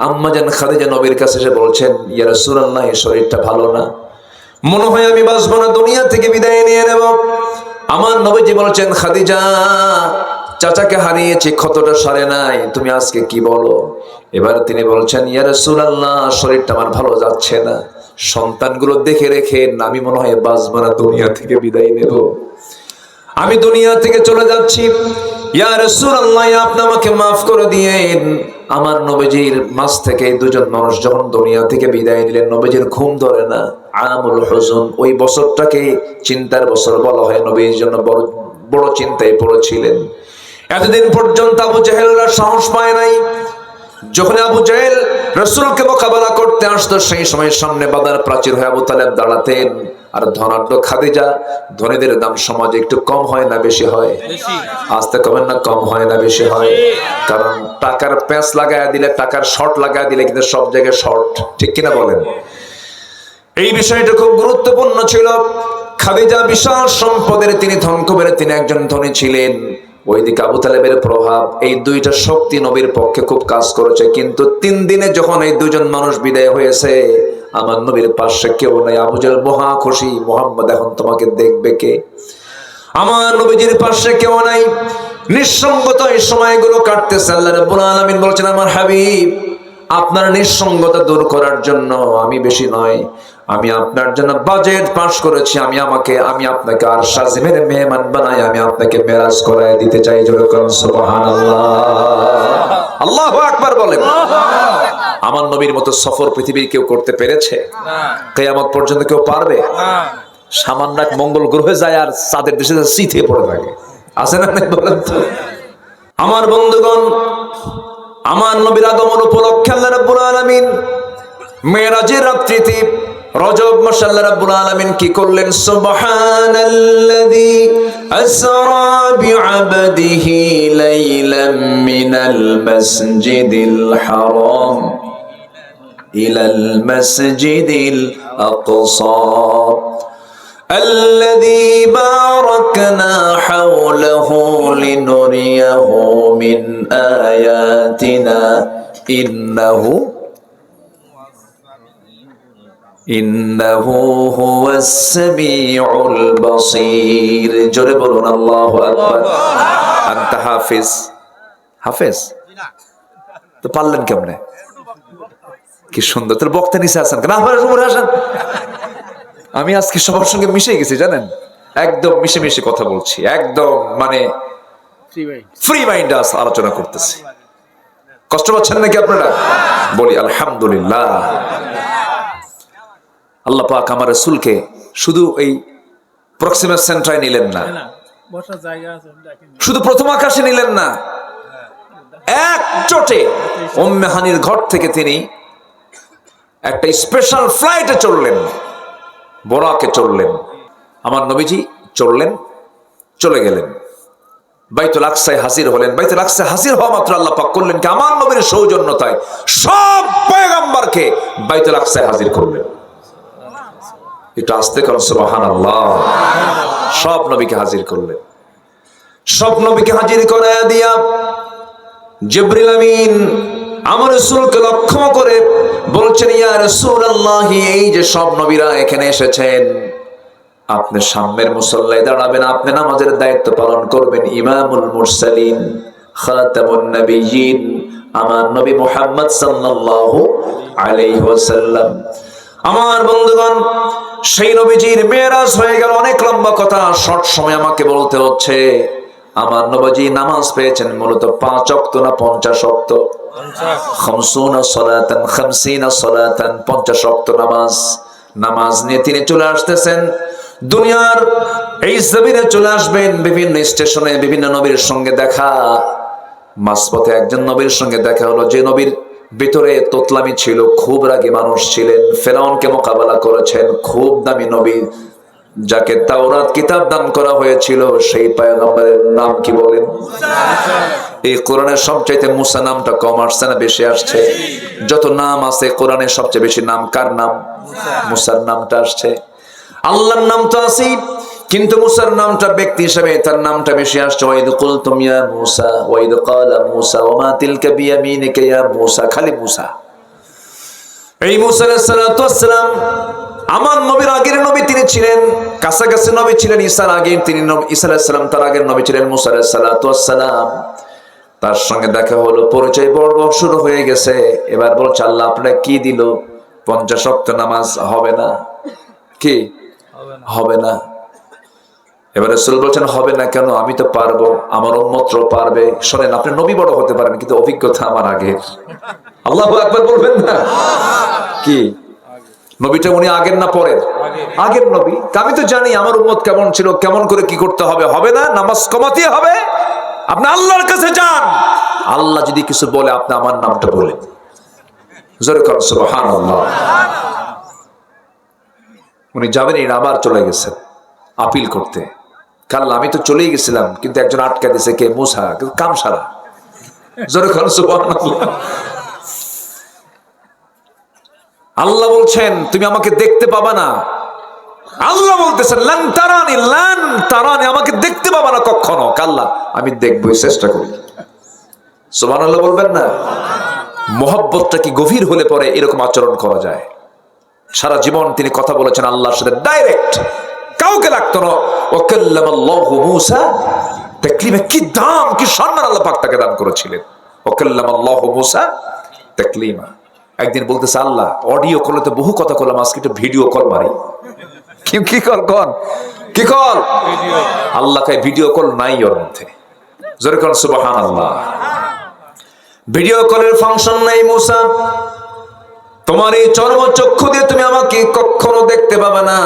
আম্মা জান খাদিজা নবীর কাছে এসে বলছেন, ইয়া রাসূলুল্লাহ, এই শরীরটা ভালো না, মনে হয় আমি বাঁচবো না, দুনিয়া থেকে বিদায় নিয়ে নেব। আমার নবীজি বলছেন, খাদিজা, চাচাকে হারিয়েছি, ক্ষতটা সারে নাই, তুমি আজকে কি বলো? এবার তিনি বলছেন, ইয়া রাসূলুল্লাহ, শরীরটা আমার ভালো যাচ্ছে না, সন্তানগুলো দেখে রেখে আমি মনে হয় বাঁচবো না, দুনিয়া থেকে বিদায় নেব, আমি দুনিয়া থেকে চলে যাচ্ছি। ইয়া রাসূলুল্লাহ, আপনি আমাকে মাফ করে দিয়েন। আমার নবীজির মাঝ থেকে দুজন মানুষ যখন দুনিয়া থেকে বিদায় নিলেন, নবীজির ঘুম ধরে না। আমুল হুজুন, ওই বছরটাকে চিন্তার বছর বলা হয়। নবীর জন্য বড় বড় চিন্তায় পড়েছিলেন। এতদিন পর্যন্ত আবু জাহেলরা সাহস পায় নাই। যখন আবু জাহেল রাসূলকে মোকাবেলা করতে আসতো, সেই সময় সামনে বাদার প্রাচীর হয়ে আবু তালেব দাঁড়াতেন। আর ধনাঢ্য খাদিজা, ধনীদের দাম সমাজে একটু কম হয় না বেশি হয়? আস্তে কমেন না, কম হয় না বেশি হয়? কারণ টাকার প্যাঁচ লাগায় দিলে, টাকার শর্ট লাগায় দিলে কিন্তু সব জায়গায় শর্ট, ঠিক কিনা বলেন? এই বিষয়টা খুব গুরুত্বপূর্ণ ছিল। খাদিজা বিশাল সম্পদের, তিনি ধনকুবের, তিনি একজন ধনী ছিলেন। ওইদিকে আবু তালেবের প্রভাব, এই দুইটা শক্তি নবীর পক্ষে খুব কাজ করেছে। কিন্তু 3 দিনে যখন এই দুজন মানুষ বিদায় হয়েছে, আমার নবীর পাশে কেউ নাই। আবু জাহেল মহা খুশি, মুহাম্মদ এখন তোমাকে দেখবে কে? আমার নবীজির পাশে কেউ নাই, নিঃসঙ্গতা এই সময়গুলো কাটতেছে। আল্লাহ রাব্বুল আলামিন বলছেন, আমার হাবিব, আপনার নিঃসঙ্গতা দূর করার জন্য আমি বেশি নয়, আমি আপনার জন্য বাজেট পাস করেছি। আমি আপনাকে আর শাজিমের মেহমান বানাই, আমি আপনাকে মেরাজ করায় দিতে চাই। জোরে করুন সুবহানাল্লাহ, আল্লাহু আকবার বলেন। আমার নবীর মতো সফর পৃথিবীর কেউ করতে পেরেছে? কিয়ামত পর্যন্ত কেউ পারবে? সামান্য এক মঙ্গল গ্রহে যায় আর চাঁদের দেশে শীতে পড়ে থাকে, আছে না বলেন তো? আমার বন্ধুগণ, আমার নবীর আগমন উপলক্ষে আল্লাহ রাব্বুল আলামিন মেরাজের রাত্রিতে রজব মাসে আল্লাহ রাব্বুল আলামিন কি করলেন? সুবহানাল্লাযী আসরা বিআবদিহি লাইলাম মিনাল মাসজিদিল হারাম ইলাল মাসজিদিল আকসা الذي باركنا حوله لنريه من آياتنا إنه هو السميع البصير জোরে বলুন আল্লাহু আকবার। আনতা হাফেজ তো পারলেন কেমনে? কি সুন্দর, তোর বক্তা নিচে আছেন কেন? আসেন, আমি আজকে সবার সঙ্গে মিশে গেছি জানেন, একদম মিশে মিশে কথা বলছি, একদম মানে ফ্রি মাইন্ড আলোচনা করতেছি। কষ্ট পাচ্ছেন নাকি আপনারা? বলি আলহামদুলিল্লাহ। আল্লাহ পাক আমার রাসূলকে শুধু এই প্রক্সিমাস সেন্টারে নিলেন না, শুধু প্রথম আকাশে নিলেন না, এক চোটে উম্মে হানির ঘর থেকে তিনি একটা স্পেশাল ফ্লাইটে চললেন, বোরাকে চললেন। আমার নবীজি চললেন, চলে গেলেন, বাইতুল আকসায় হাজির হলেন। বাইতুল আকসায় হাজির হওয়া মাত্র আল্লাহ পাক করলেন কি, আমার নবীর সৌজন্যতায় সব পয়গম্বরকে বাইতুল আকসায় হাজির করলেন। একটু আস্তে করুন সুবহানাল্লাহ। সব নবীকে হাজির করলেন। সব নবীকে হাজির করায়া দিয়া জিবরিল আমিন আমার রাসূলকে লক্ষ্য করে বলছেন, ইয়া রাসূলুল্লাহ, এই যে সব নবীরা এখানে এসেছেন, আপনি সামনের মুসল্লায় দাঁড়াবেন, আপনি নামাজের দায়িত্ব পালন করবেন। ইমামুল মুরসালিন, খাতামুন নবিয়্যিন, আমার নবী মুহাম্মদ সাল্লাল্লাহু আলাইহি ওয়াসাল্লাম। আমার বন্ধুগণ, সেই নবীজির মেরাজ হয়ে গেল। অনেক লম্বা কথা, শর্ট সময় আমাকে বলতে হচ্ছে। আমার নবীজি নামাজ পেয়েছেন মূলত 5 ওয়াক্ত না 50 ওয়াক্ত? 50 সালাতান, 50 সালাতান, 50 ওয়াক্ত নামাজ। নামাজ নিয়ে তিনি চলে আসতেছেন দুনিয়ার এই জমিনে, চলে আসবেন বিভিন্ন স্টেশনে, বিভিন্ন নবীর সঙ্গে দেখা। মাঝপথে একজন নবীর সঙ্গে দেখা হলো, যে নবীর ভিতরে তোতলামি ছিল, খুব রাগী মানুষ ছিলেন, ফেরাউনকে মোকাবেলা করেছেন, খুব দামি নবী, যাকে তাওরাত কিতাব দান করা হয়েছিল, সেই পয়গম্বরের নাম কি বলেন? এই কোরআনের সবচাইতে মুসা নামটা কম আসছে না বেশি আসছে? যত নাম আছে কোরআনের সবচেয়ে বেশি নাম কার নাম? মুসার নামটা আসছে। আল্লাহর নাম তো আছেই, কিন্তু মুসার নামটা ব্যক্তি হিসেবে তার নামটা বেশি আসছে। ওয়াইদ কুলতুম ইয়া মুসা ওয়াইদ ক্বালা মুসা ওয়া মা তিলকা বিয়ামিনিকা ইয়া মুসা, খালি মুসা। এই মুসা আলাইহিস সালাতু ওয়াস সালাম আমার নবীর আগের নবী তিনি ছিলেন, কাছাকাছি নবী ছিলেন ঈসার আগে, তিনি ঈসা আলাইহিস সালাম তার আগের নবী ছিলেন মুসা আলাইহিস সালাতু ওয়াস সালাম। তার সঙ্গে দেখা হলো, পরিচয় পর্ব শুরু হয়ে গেছে। এবার বলছে আল্লাহ আপনারা কি দিল? 50 ওয়াক্ত নামাজ হবে না, কি হবে না? এবার রাসূল বলছেন হবে না কেন? আমি তো পারবো, আমার উম্মতও পারবে। শোনেন, আপনি নবী বড় হতে পারেন কিন্তু অভিজ্ঞতা আমার আগে। আল্লাহু আকবার বলবেন না? কি নবীটা উনি আগের না পরের? আগের নবী। আমি তো জানি আমার উম্মত কেমন ছিল, কেমন করে কি করতে হবে। হবে না, নামাজ কমাতে হবে। আপনি আল্লাহর কাছে যান, আল্লাহ যদি কিছু বলে আপনি আমার নামটা বলেন, জোরে কর সুবহানাল্লাহ। উনি যাবেন, আবার চলে গেছেন আপিল করতে। কাল আমি তো চলেই গেছিলাম কিন্তু একজন আটকা দিয়েছে, কে? মুসা, কাম সারা। জোরে কর সুবহানাল্লাহ। আল্লাহ বলছেন তুমি আমাকে দেখতে পাবা না। আল্লাহ বলতেছেন লান তারানি, লান তারানি, আমাকে দেখতে পাবা না কখনো। কাল্লা, আমি দেখবই, চেষ্টা করি। সুবহানাল্লাহ বলবেন না? মহব্বতটা কি গভীর হলে পরে এরকম আচরণ করা যায়। সারা জীবন তিনি কথা বলেছেন আল্লাহর সাথে ডাইরেক্ট, কাউকে লাগতো না। ওয়াকাল্লামাল্লাহু মূসা তাকলিমা, কি দাম, কি সম্মান আল্লাহ পাক তাকে দান করেছিলেন। ওয়াকাল্লামাল্লাহু মূসা তাকলিমা। একদিন বলতেছে আল্লাহ অডিও কলে তো বহু কথা বললাম, আজকে একটু ভিডিও কল মারি। কি কল কন, কি কল? আল্লাহ কে ভিডিও কল নাই ওর মধ্যে। জোরে কোন সুবহানাল্লাহ। ভিডিও কলের ফাংশন নাই। মুসা, তোমার এই চর্মচক্ষু দিয়ে তুমি আমাকে কখনো দেখতে পাবে না।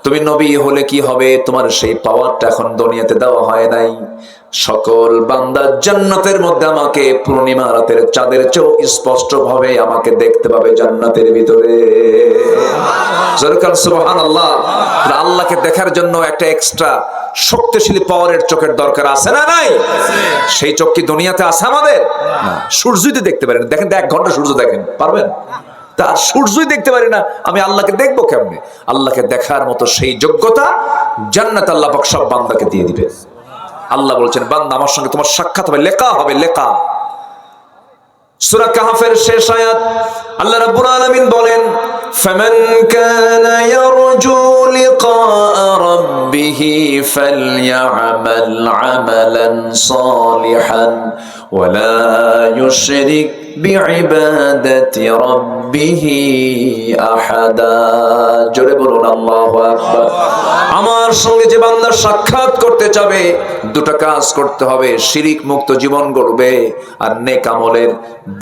তুমি নবী হলে কি হবে, তোমার সেই পাওয়ারটা এখন দুনিয়াতে দেওয়া হয় নাই। সকল বান্দা জান্নাতের মধ্যে আমাকে পূর্ণিমা রাতের চাঁদের চেয়েও স্পষ্ট ভাবে আমাকে দেখতে পাবে জান্নাতের ভিতরে। সুবহানাল্লাহ। আল্লাহকে দেখার জন্য একটা এক্সট্রা শক্তিশালী পাওয়ারের চোখের দরকার আছে না নাই? সেই চোখ কি দুনিয়াতে আছে আমাদের? না। সূর্যই দেখতে পারেন, দেখেন 1 ঘন্টা সূর্য দেখেন, পারবেন? তার সূর্যই দেখতে পারি না, আমি আল্লাহকে দেখবো কেমনে? আল্লাহকে দেখার মতো সেই যোগ্যতা জান্নাত আল্লাহ পাক সব বান্দাকে দিয়ে দিবে। আল্লাহ বলছেন বান্দা আমার সঙ্গে তোমার সাক্ষাৎ হবে, লেখা হবে, লেখা। সূরা কাহফের শেষ আয়াত আল্লাহ রাব্বুল আলামিন বলেন ফামান কানা ইয়ারজু লিকা রাব্বিহি ফালইআমাল আমালান সালিহান ওয়ালা ইউশরিক বিইবাদাতি রাব্বিহি আহাদা। জোরে বলুন আল্লাহু আকবার। আমার সঙ্গে যে বান্দা সাক্ষাৎ করতে চাবে, 2টা কাজ করতে হবে। শিরিক মুক্ত জীবন গড়বে আর নেক আমলের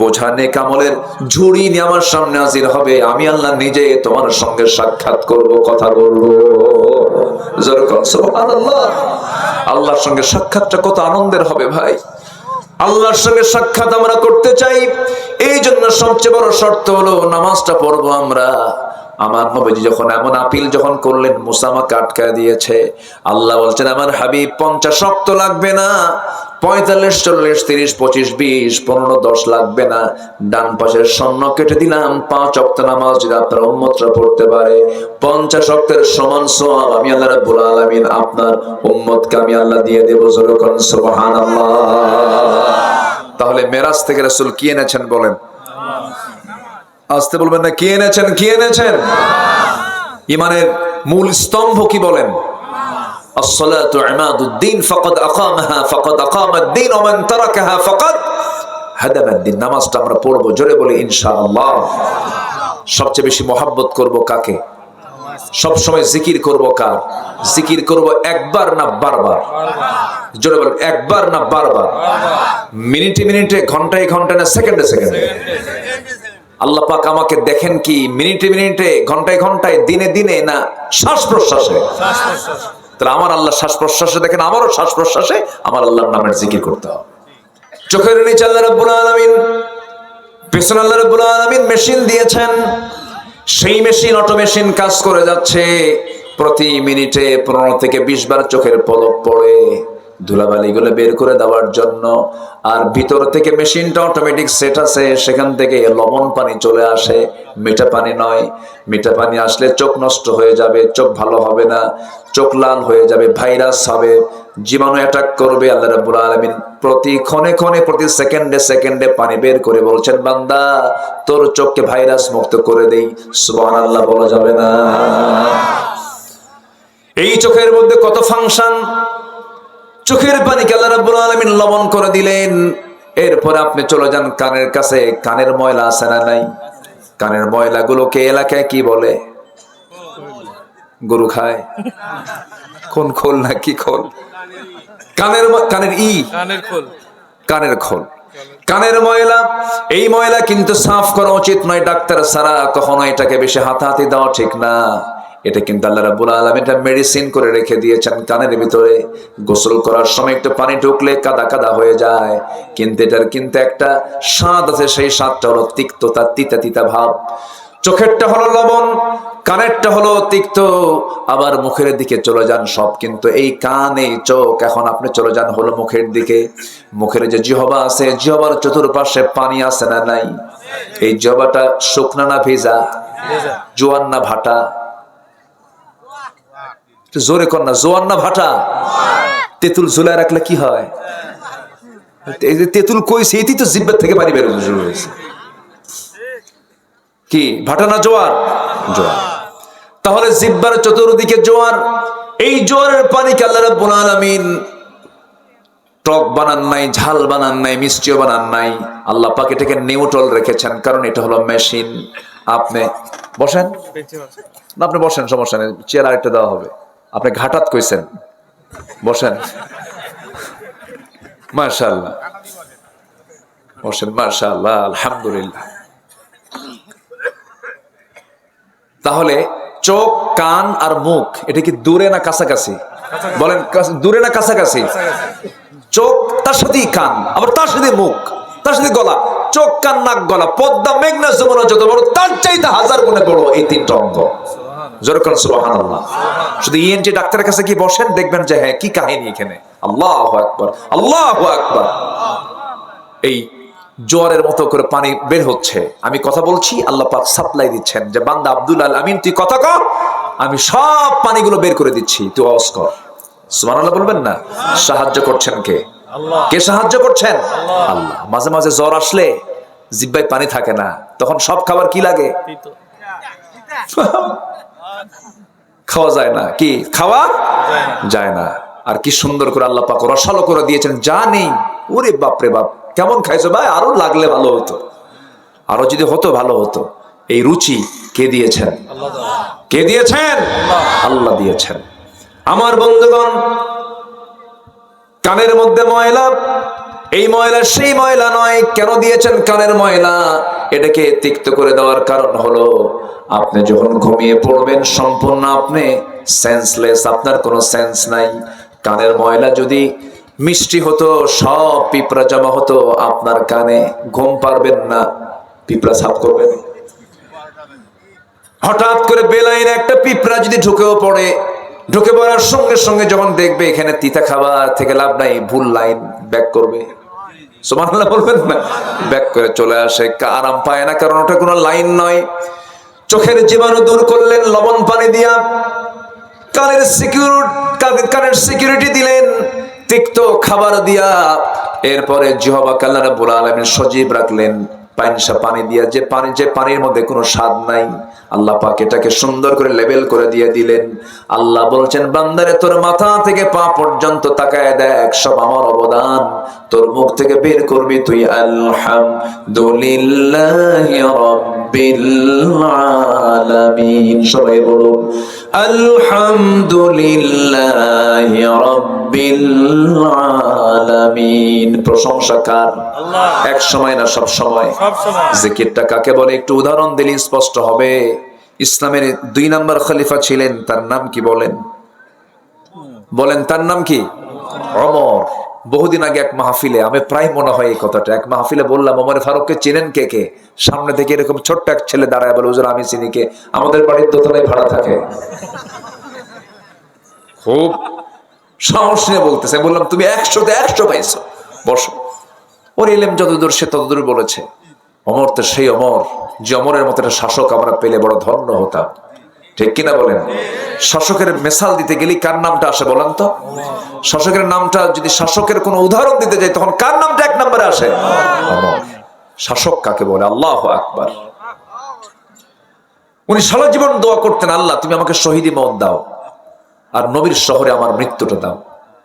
বোঝা, নেক আমলের ঝুড়ি নিয়ে আমার সামনে হাজির হবে। আমি আল্লাহ নিজে তোমার সঙ্গে সাক্ষাৎ করব, কথা বলবো। জোরে বলুন সুবহানাল্লাহ। আল্লাহর সঙ্গে সাক্ষাৎটা কত আনন্দের হবে ভাই। আল্লাহর সঙ্গে সাক্ষাৎ আমরা করতে চাই, এই জন্য সবচেয়ে বড় শর্ত হলো নামাজটা পড়বো আমরা। আমার নবীজি যখন এমন আপিল যখন করলেন, মুসা আমাকে আটকায় দিয়েছে। আল্লাহ বলছেন আমার হাবিব 50 ওয়াক্ত লাগবে না, 45, 40, 30, 25, 20, 15, 10 লাগবে না। ডান পাশের শূন্য কেটে দিলাম। 5 ওয়াক্ত নামাজ যদি আপনার উম্মতরা পড়তে পারে, 50 ওয়াক্তের সমান সওয়াব আমি আল্লাহ রাব্বুল আলামিন আপনার উম্মতকে আমি আল্লাহ দিয়ে দেব। জোরে বলুন সুবহানাল্লাহ। তাহলে মেরাজ থেকে রাসূল কি এনেছেন বলেন? আসতে বলবেন না, কি এনেছেন? কি এনেছেন? ঈমানের মূল স্তম্ভ কি বলেন? আসসালাতু ইমাদুদ্দিন ফাকাদ আকামাহা ফাকাদ আকামাদ্দিন ওয়া মান তারাকাহা ফাকাদ হাদামাদ্দিন। নামাজটা আমরা পড়বো, জোরে বলি ইনশাআল্লাহ। সবচেয়ে বেশি মহব্বত করব কাকে? সব সময় জিকির করব কার? জিকির করব একবার না বারবার? জোরে বলেন একবার না বারবার? মিনিটে মিনিটে, ঘন্টায় ঘন্টায় না সেকেন্ডে সেকেন্ডে? আল্লাহ পাক আমাকে দেখেন কি মিনিটে মিনিটে, ঘন্টায় ঘন্টায়, দিনে দিনে, না শ্বাস প্রশ্বাসে? তাহলে আমার আল্লাহ শ্বাস প্রশ্বাসে দেখেন, আমারও শ্বাস প্রশ্বাসে আমার আল্লাহর নামের জিকির করতে হবে। চোখের নিচে আল্লাহ রাব্বুল আলামিন, পেছনে আল্লাহ রাব্বুল আলামিন মেশিন দিয়েছেন। সেই মেশিন, অটো মেশিন কাজ করে যাচ্ছে। প্রতি মিনিটে 15 থেকে 20 বার চোখের পলক পড়ে ধুলাবালিগুলো বের করে দেওয়ার জন্য। আর ভিতর থেকে মেশিনটা অটোমেটিক সেট আছে, সেখান থেকে লবণ পানি চলে আসে, মিঠা পানি নয়। মিঠা পানি আসলে চোখ নষ্ট হয়ে যাবে, চোখ ভালো হবে না, চোখ লাল হয়ে যাবে, ভাইরাস হবে, জীবাণু অ্যাটাক করবে। আল্লাহ রাব্বুল আলামিন প্রতি ক্ষণে ক্ষণে প্রতি সেকেন্ডে সেকেন্ডে পানি বের করে বলছেন, বান্দা তোর চোখকে ভাইরাস মুক্ত করে দেই। সুবহানাল্লাহ বলা যাবে না? এই চোখের মধ্যে কত ফাংশন। চোখের পানিকে আল্লাহ রাব্বুল আলামিন লবণ করে দিলেন। এরপরে আপনি চলে যান কানের কাছে। কানের ময়লা আছে না নাই? কানের ময়লাগুলোকে এলাকায় কি বলে? গরু খায় কোন খোল না কি খোল? কানের খোল। কানের ময়লা। এই ময়লা কিন্তু সাফ করা উচিত নয়। ডাক্তার ছাড়া কখনো এটাকে বেশি হাতাহাতি দেওয়া ঠিক না। এটা কিন্তু আল্লাহ রাব্বুল আলামিন এটা মেডিসিন করে রেখে দিয়েছেন কানের ভিতরে। গোসল করার সময় একটু পানি ঢুকলে কাদা কাদা হয়ে যায়, কিন্তু এটার কিন্তু একটা স্বাদ আছে। সেই স্বাদটা হলো তিক্ততা, তিতা তিতা ভাব। চোখেরটা হলো লবণ, কানেরটা হলো তিক্ত। আবার মুখের দিকে চলে যান সব কিন্তু এই কান এই চোখ। এখন আপনি চলে যান হলো মুখের দিকে। মুখের যে জিহ্বা আছে, জিহ্বার চতুর্পাশে পানি আছে না নাই? এই জিহ্বাটা শুকনা না ভেজা? জোয়ান না ভাটা? জোরে কর না, জোয়ান না ভাটা? তেঁতুল ঝুলায় রাখলে কি হয়? এই যে তেঁতুল কইছে, এটি তো জিহ্বার থেকে পানি বের শুরু হয়েছে। কি ভাটা না জোয়ার? জোয়ার। তাহলে জিহ্বার চতুর্দিকে জোয়ার। এই জোয়ারের পানিকে আল্লাহ রাব্বুল আলামিন টক বানান নাই, ঝাল বানান নাই, মিষ্টিও বানান নাই। আল্লাহ পাক এটাকে নিউট্রাল রেখেছেন, কারণ এটা হলো মেশিন। আপনি বসেন না, আপনি বসেন, সমস্যা নেই, চেয়ার আরেকটা দেওয়া হবে। আপনি ঘাটাত কইছেন, বসেন। মাশাআল্লাহ, বসেন। মাশাআল্লাহ, আলহামদুলিল্লাহ। তাহলে চোখ, কান আর মুখ এটা কি দূরে না কাছাকাছি? বলেন, দূরে না কাছাকাছি? চোখ তার সাথে কান, আবার তার সাথে মুখ, তার সাথে গলা। চোখ, কান, নাক, গলা, পদ্মা, মেঘনা, যমুনা যত বড় তার চাইতে হাজার গুণে বড় এই তিনটা অঙ্গ। যেরকম সুবহানাল্লাহ। শুধু ইএনটি ডাক্তারের কাছে কি বসেন, দেখবেন যে হ্যাঁ কি কাহিনী এখানে। আল্লাহু আকবার, আল্লাহু আকবার। এই জোয়ারের মতো করে পানি বের হচ্ছে। আমি কথা বলছি, আল্লাহ পাক সাপ্লাই দিচ্ছেন যে বান্দা আব্দুল আমিন তুই কথা কর, আমি সব পানিগুলো বের করে দিচ্ছি, তুই ওয়াজ কর। সুবহানাল্লাহ বলবেন না? সাহায্য করছেন কে? কে সাহায্য করছেন? আল্লাহ। মাঝে মাঝে জ্বর আসলে জিহ্বায় পানি থাকে না, তখন সব খাবার কি লাগে? খাওয়া যায় না। কি খাওয়া যায় না। আর কি সুন্দর করে আল্লাহ পাক রসালো করে দিয়েছেন, যা নেই। ওরে বাপ রে বাপ, কেমন খাইছো ভাই? আরো লাগলে ভালো হতো, আরো যদি হতো ভালো হতো। এই রুচি কে দিয়েছেন? কে দিয়েছেন? আল্লাহ দিয়েছেন। আমার বন্ধুগণ, কানের মধ্যে ময়লা, এই ময়লা সেই ময়লা নয়। কেন দিয়েছেন কানের ময়লা? এটাকে তিক্ত করে দেওয়ার কারণ হলো আপনি যখন ঘুমিয়ে পড়বেন সম্পূর্ণ আপনি সেন্সলেস, আপনার কোনো সেন্স নাই। কানের ময়লা যদি মিষ্টি হতো, সব পিঁপড়া জমা হতো আপনার কানে, ঘুম পারবেন না, পিঁপড়া সাফ করবেন। হঠাৎ করে বেলাইন একটা পিঁপড়া যদি ঢুকেও পড়ে, ঢুকে পড়ার সঙ্গে সঙ্গে যখন দেখবে এখানে তিতা খাবার থেকে লাভ নাই, ভুল লাইন ব্যাক করবে। সুবহানাল্লাহ বলবেন না? ব্যাক করে চলে আসে, আরাম পায় না, কারণ ওটা কোনো লাইন নয়। চোখের জীবাণু দূর করলেন লবণ পানি দিয়া, কানের সিকিউরিটি দিলেন তিক্ত খাবার দিয়া। এরপরে জিহ্বাকে আল্লাহ রাব্বুল আলামিন সজীব রাখলেন পাইনসা পানি দিয়া, যে পানির মধ্যে কোনো স্বাদ নাই। আল্লাহ পাক এটাকে সুন্দর করে লেবেল করে দিয়ে দিলেন। আল্লাহ বলছেন, বান্দারে তোর মাথা থেকে পা পর্যন্ত তাকায় দেখ, সব আমার অবদান। তোর মুখ থেকে বের করবি তুই আলহামদুলিল্লাহি রাব্বিল আলামিন। সবাই বলুন আলহামদুলিল্লাহি রাব্বিল আলামিন। প্রশংসা কার? আল্লাহ। এক সময় না সব সময়? জিকিরটা কাকে বলে একটু উদাহরণ দিলে স্পষ্ট হবে। ইসলামের 2 নম্বর খলিফা ছিলেন, তার নাম কি বলেন? বলেন, তার নাম কি? ওমর। বহুদিন আগে এক মাহফিলে, আমি প্রায় মনে হয় এই কথাটা, এক মাহফিলে বললাম, ওমর ফারুককে চেনেন কে কে? সামনে থেকে এরকম ছোট্ট এক ছেলে দাঁড়ায় বলে, হুজুর আমি চিনি। কে? আমাদের বাড়ির দোতলায় ভাড়া থাকে। খুব সাহস নিয়ে বলতেছে। বললাম, তুমি 100-তে 100 পাইছো, বসো। ওর ইলম যতদূর সে ততদূর বলেছে। ওমর তো সেই ওমর, যে ওমরের মতো একটা শাসক আমরা পেলে বড় ধন্য হতাম। ঠিক কিনা বলেন? শাসকের মেসাল দিতে গেলে কার নামটা আসে বলেন তো? শাসকের নামটা যদি শাসকের কোনো উদাহরণ দিতে যাই তখন কার নামটা এক নম্বরে আসে? শাসক কাকে বলে? আল্লাহু আকবার। উনি সারা জীবন দোয়া করতেন, আল্লাহ তুমি আমাকে শহীদি মওত দাও আর নবীর শহরে আমার মৃত্যুটা দাও।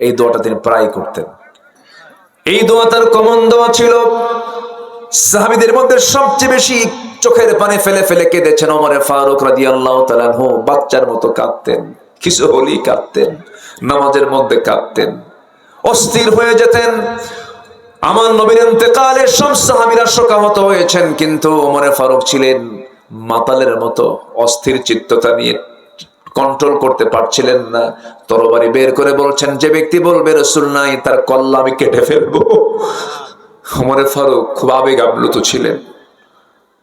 এই দোয়াটা তিনি প্রায় করতেন। এই দোয়া তার কমন দোয়া ছিল। সাহাবীদের মধ্যে সবচেয়ে বেশি চোখের পানি ফেলে ফেলে কেঁদেছেন ওমর ফারুক রাদিয়াল্লাহু তাআলা আনহু। বাচ্চার মতো কাঁদতেন, কিছু হলেই কাঁদতেন, নামাজের মধ্যে কাঁদতেন, অস্থির হয়ে যেতেন। আমার নবীর ইন্তেকালে সব সাহাবীরা শোকাহত হয়েছেন, কিন্তু ওমর ফারুক ছিলেন মাতালের মতো অস্থির চিত্ততা নিয়ে কন্ট্রোল করতে পারছিলেন না। তরবারি বের করে বলছেন, যে ব্যক্তি বলবে রাসূল নাই তার কল্লা আমি কেটে ফেলবো। ওমর ফারুক খুব আবেগ আপ্লুত ছিলেন,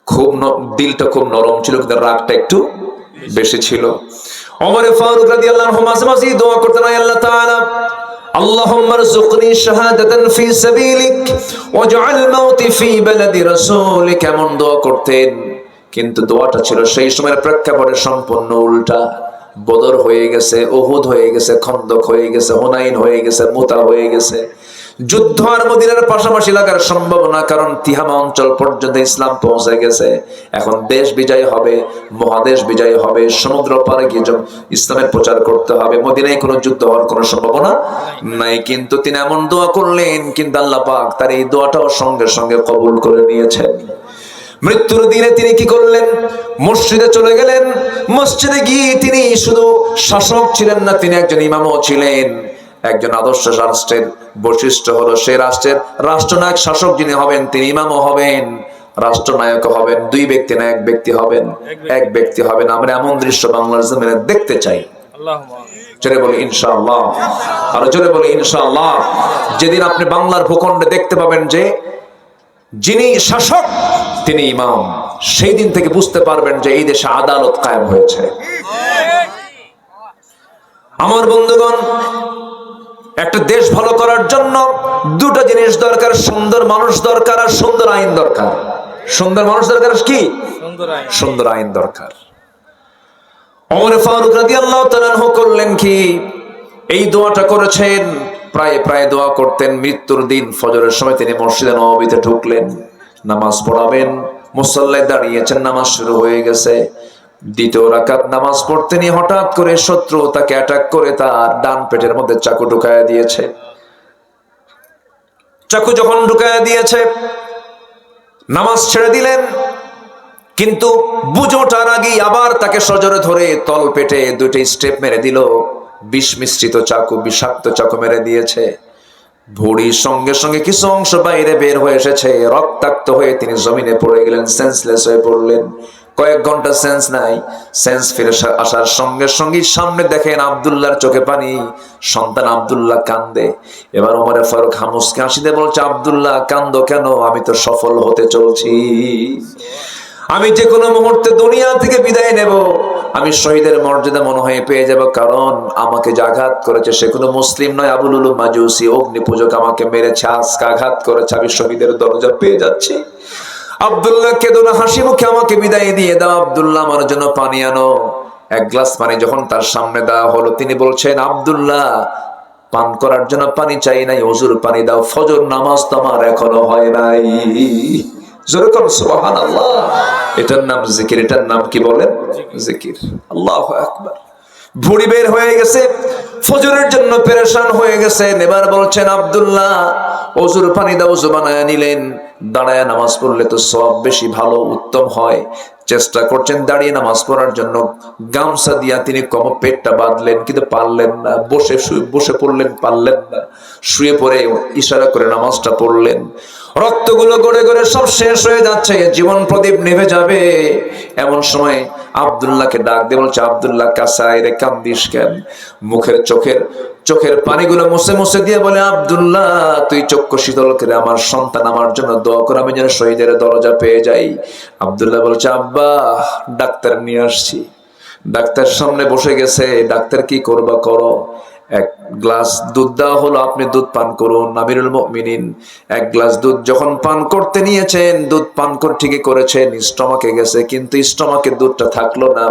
খুব দিলটা খুব নরম ছিল, কিন্তু রাগটা একটু বেশি ছিল। ওমর ফারুক রাদিয়াল্লাহু আনহু মাঝে মাঝে দোয়া করতেন, আল্লাহ তাআলা আল্লাহুম্মা রযুকনি শাহাদাতান ফি সাবিলিক ওয়াজআল মাউতি ফি বালাদি রাসূলিক, এমন দোয়া করতেন। কিন্তু দোয়াটা ছিল সেই সময়ের প্রেক্ষাপটে সম্পূর্ণ উল্টা। বদর হয়ে গেছে, উহুদ হয়ে গেছে, খন্দক হয়ে গেছে, হুনাইন হয়ে গেছে, মুতা হয়ে গেছে। যুদ্ধ আর মদিনার পাশাপাশি লাগার সম্ভাবনা, কারণ তিহামা অঞ্চল পর্যন্ত ইসলাম পৌঁছে গেছে। এখন দেশ বিজয় হবে, মহাদেশ বিজয় হবে, সমুদ্র পারে গিয়ে ইসলামের প্রচার করতে হবে। মদিনায় কোনো যুদ্ধ হওয়ার কোনো সম্ভাবনা নাই। কিন্তু তিনি এমন দোয়া করলেন, কিন্তু আল্লাহ পাক তার এই দোয়াটাও সঙ্গে সঙ্গে কবুল করে নিয়েছেন। মৃত্যুর দিনে তিনি কি করলেন? মসজিদে চলে গেলেন। মসজিদে গিয়ে তিনি শুধু শাসক ছিলেন না, তিনি একজন ইমামও ছিলেন। একজন আদর্শ রাষ্ট্রের বৈশিষ্ট্য হলো সে রাষ্ট্রের রাষ্ট্রনায়ক শাসক যিনি হবেন তিনি ইমামও হবেন, রাষ্ট্রনায়ক হবেন। দুই ব্যক্তি না, এক ব্যক্তি হবেন, এক ব্যক্তি হবেন। আমরা এমন দৃশ্য বাংলার জমিনে দেখতে চাই। জোরে বলি ইনশাআল্লাহ, আর জোরে বলি ইনশাআল্লাহ। যেদিন আপনি বাংলার ভূখণ্ডে দেখতে পাবেন যে যিনি শাসক তিনি ইমাম, সেই দিন থেকে বুঝতে পারবেন যে এই দেশে আদালত কায়েম হয়েছে। আমার বন্ধুগণ, একটা দেশ ভালো করার জন্য দুটো জিনিস দরকার, সুন্দর মানুষ দরকার আর সুন্দর আইন দরকার। সুন্দর মানুষ দরকার, কি? সুন্দর আইন দরকার। ওমর ফারুক রাদিয়াল্লাহু তাআলা আনহু করলেন কি? এই দোয়াটা করেছেন, প্রায় দোয়া করতেন। মৃত্যুর দিন ফজরের সময় তিনি মসজিদে নববীতে ঢুকলেন, নামাজ পড়াবেন। মুসল্লায় দাঁড়িয়েছেন, নামাজ শুরু হয়ে গেছে। দ্বিতীয় রাকাত নামাজ পড়তেনি হঠাৎ করে শত্রু তাকে অ্যাটাক করে তার ডান পেটের মধ্যে চাকু ঢুকায়া দিয়েছে। চাকু যখন ঢুকায়া দিয়েছে, নামাজ ছেড়ে দিলেন, কিন্তু বুঝোটার আগেই আবার তাকে সজোরে ধরে তল পেটে দুইটা স্টেপ মেরে দিল। বিষ মিশ্রিত চাকু, বিষাক্ত চাকু মেরে দিয়েছে। ভুঁড়ির সঙ্গে সঙ্গে কিছু অংশ বাইরে বের হয়ে এসেছে, রক্তাক্ত হয়ে তিনি জমিনে পড়ে গেলেন, সেন্সলেস হয়ে পড়লেন। কয়েক ঘন্টা সেন্স নাই। সেন্স ফিরে আসার সঙ্গে সঙ্গে সামনে দেখেন আব্দুল্লাহর চোখে পানি, সন্তান আব্দুল্লাহ কান্দে। এবার ওমর ফারুক হামুসকে হাসিতে বলছে, আব্দুল্লাহ কান্দো কেন? আমি তো সফল হতে চলছি, আমি যে কোনো মুহূর্তে দুনিয়া থেকে বিদায় নেব, আমি শহীদের মর্যাদা মনে হয় পেয়ে যাব। কারণ আমাকে যে আঘাত করেছে সে কোনো মুসলিম নয়, আবু লুলু মাজুসি অগ্নি পূজক আমাকে মেরেছে, আজকে আঘাত করেছে, আমি শহীদের দরজা পেয়ে যাচ্ছি। আব্দুল্লাহ কেঁদো না, হাসি মুখে আমাকে বিদায় দিয়ে দাও। আব্দুল্লাহ আমার জন্য পানি আনো। এক গ্লাস পানি যখন তার সামনে দেওয়া হলো, তিনি বলছেন, আব্দুল্লাহ পান করার জন্য পানি চাই নাই, ওযুর পানি দাও, ফজর নামাজ তোমার এখনো হয় নাই। জোরে করুন সুবহানাল্লাহ। এটার নাম জিকির, এটার নাম কি বলেন? জিকির। আল্লাহু আকবার। ভুঁড়ি বের হয়ে গেছে, ফজরের জন্য পেরেশান হয়ে গেছেন। এবার বলছেন, আব্দুল্লাহ ওযুর পানি দাও। ওযু বানায়া নিলেন। দাঁড়ায় নামাজ পড়লে তো সওয়াব বেশি ভালো উত্তম হয়। চেষ্টা করছেন দাঁড়িয়ে নামাজ পড়ার জন্য, গামছা দিয়া তিনি পেটটা বাঁধলেন, কিন্তু পারলেন না। বসে পড়লেন, পারলেন না। শুয়ে পড়ে ইশারা করে নামাজটা পড়লেন। রক্তগুলো গড়ে গড়ে সব শেষ হয়ে যাচ্ছে, জীবন প্রদীপ নিভে যাবে। এমন সময় আব্দুল্লাহকে ডাক দিয়ে বলছে, আব্দুল্লাহ কাসায় রে, কান্দিস কেন? চোখের পানিগুলো মুছে মুছে দিয়ে বলে, আব্দুল্লাহ তুই চক্ষু শীতল করে আমার সন্তান আমার জন্য দোয়া কর, আমি যেন শহীদের দরজা পেয়ে যাই। আব্দুল্লাহ বলছে, আব্বা ডাক্তার নিয়ে আসছি। ডাক্তার সামনে বসে গেছে, ডাক্তার কি করবা করো। এক গ্লাস দুধ দেওয়া হলো, আপনি দুধ পান করুন। আমিরুল মুমিনিন এক গ্লাস দুধ যখন পান করতে নিয়েছেন, দুধ পান করে ঠিকই করেছেন, স্টমাকে গেছে, কিন্তু স্টমাকে দুধটা থাকলো না,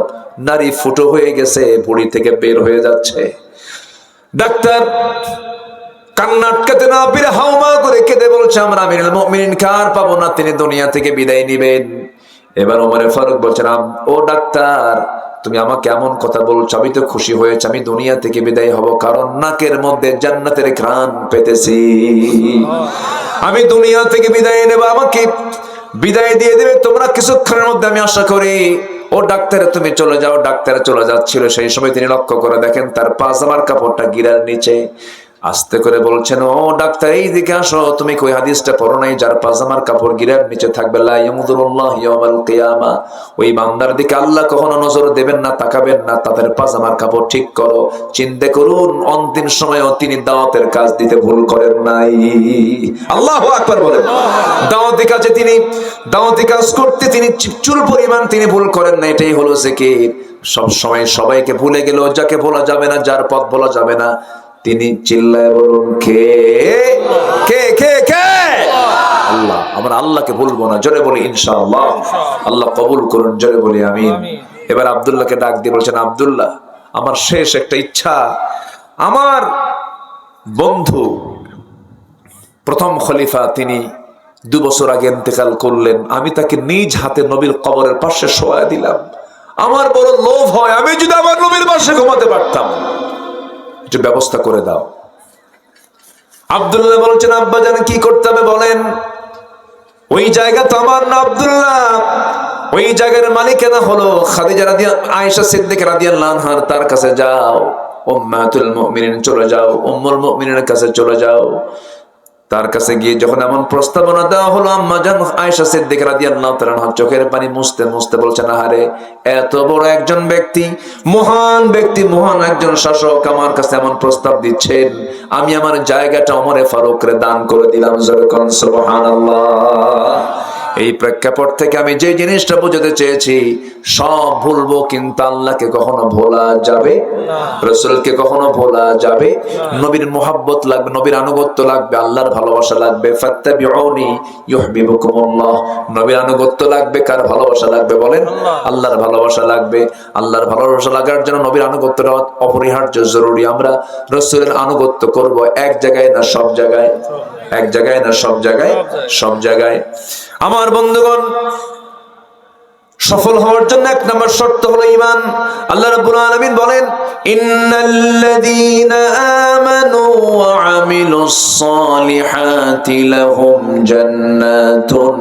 নারী ফুটো হয়ে গেছে, বুড়ি থেকে বের হয়ে যাচ্ছে। ডাক্তার কান্না আটকাতে না পেরে হাউমা করে কেঁদে বলছে, আমরা আমিরুল মুমিনিন কার পাবো না, তিনি দুনিয়া থেকে বিদায় নিবেন। এবার ওমরে ফারুক বলছেন, ও ডাক্তার, তুমি আমাকে এমন কথা বলছো, আমি তো খুশি হয়েছি, আমি দুনিয়া থেকে বিদায় হব, কারণ নাকের মধ্যে জান্নাতের ঘ্রাণ পেতেছি। আমি দুনিয়া থেকে বিদায় নেব, আমাকে বিদায় দিয়ে দেবে তোমরা কিছুক্ষণের মধ্যে, আমি আশা করি। ও ডাক্তার তুমি চলে যাও। ডাক্তার চলে যাচ্ছিল, সেই সময় তিনি লক্ষ্য করে দেখেন তার পাজামার কাপড়টা গিরার নিচে। আস্তে করে বলছেন, ও ডাক্তার এইদিকে আসো, তুমি কই হাদিসটা পড়ো নাই, যার পাজামার কাপড় গিরার নিচে থাকবে লা ইয়ামুদুরুল্লাহ ইয়াউমাল কিয়ামা, ওই বান্দার দিকে আল্লাহ কখনো নজর দেবেন না, তাকাবেন না। তাদের পাজামার কাপড় ঠিক করো। চিন্তা করুন, অন্তিম সময়েও তিনি দাওয়াতের কাজ দিতে ভুল করেন নাই। আল্লাহু আকবার বলেন। দাওয়াতি কাজে তিনি দাওয়াতি কাজ করতে তিনি চুল পরিমাণ তিনি ভুল করেন না। এটাই হলো জিকির। সব সময় সবাইকে ভুলে গেল, যাকে বলা যাবে না, যার পথ বলা যাবে না, তিনি চিল্লায় বলুন, কে কে কে কে? আল্লাহ। আমরা আল্লাহকে ভুলবো না, জোরে বলি ইনশাআল্লাহ। আল্লাহ কবুল করুন, জোরে বলি আমিন। এবার আব্দুল্লাহকে ডাক দিয়ে বলছেন, আব্দুল্লাহ, আমার শেষ একটা ইচ্ছা, আমার বন্ধু প্রথম খলিফা তিনি 2 বছর আগে ইন্তেকাল করলেন, আমি তাকে নিজ হাতে নবীর কবরের পাশে শোয়া দিলাম। আমার বড় লোভ হয়, আমি যদি আমার নবীর পাশে ঘুমাতে পারতাম, একটু ব্যবস্থা করে দাও। আব্দুল্লাহ বলছেন, আব্বা জান কি করতে হবে বলেন? ওই জায়গা তো আমার না আব্দুল্লাহ, ওই জায়গার মালিকানা হলো খাদিজা আয়েশা সিদ্দিকা রাদিয়াল্লাহু আনহার, তার কাছে যাও। উম্মাতুল মুমিনিন চলে যাও, উম্মুল মুমিনিনের কাছে চলে যাও। তার কাছে গিয়ে যখন এমন প্রস্তাবনা দেওয়া হলো, আম্মা জান আয়েশা সিদ্দিকা রাদিয়াল্লাহু তাআলা চোখের পানি মুছতে মুছতে বলছেন, আহারে, এত বড় একজন ব্যক্তি, মহান ব্যক্তি, মহান একজন শাসক আমার কাছে এমন প্রস্তাব দিচ্ছেন, আমি আমার জায়গাটা ওমরে ফারুকরে দান করে দিলাম। সুবহানাল্লাহ। এই প্রেক্ষাপট থেকে আমি যে জিনিসটা বোঝাতে চেয়েছি, সব ভুলবো কিন্তু আল্লাহকে কখনো ভোলা যাবে না, রাসূলকে কখনো ভোলা যাবে। নবীর মুহাব্বত লাগবে, নবীর আনুগত্য লাগবে, আল্লাহর ভালোবাসা লাগবে। ফাত্তাবিউনি ইউহিব্বুকুমুল্লাহ। নবীর আনুগত্য লাগবে, কার ভালোবাসা লাগবে বলেন? আল্লাহর ভালোবাসা লাগবে। আল্লাহর ভালোবাসা লাগার জন্য নবীর আনুগত্যটা অপরিহার্য, জরুরি। আমরা রাসূলের আনুগত্য করব, এক জায়গায় না সব জায়গায়, এক জায়গায় না সব জায়গায়, সব জায়গায়। আমার বন্ধুগণ, সফল হওয়ার জন্য 1 নম্বর শর্ত হলো ঈমান। আল্লাহ রাব্বুল আলামিন বলেন, ইন্নাল্লাযীনা আমানু ওয়া আমিলুস সালিহাতি লাহুম জান্নাতুন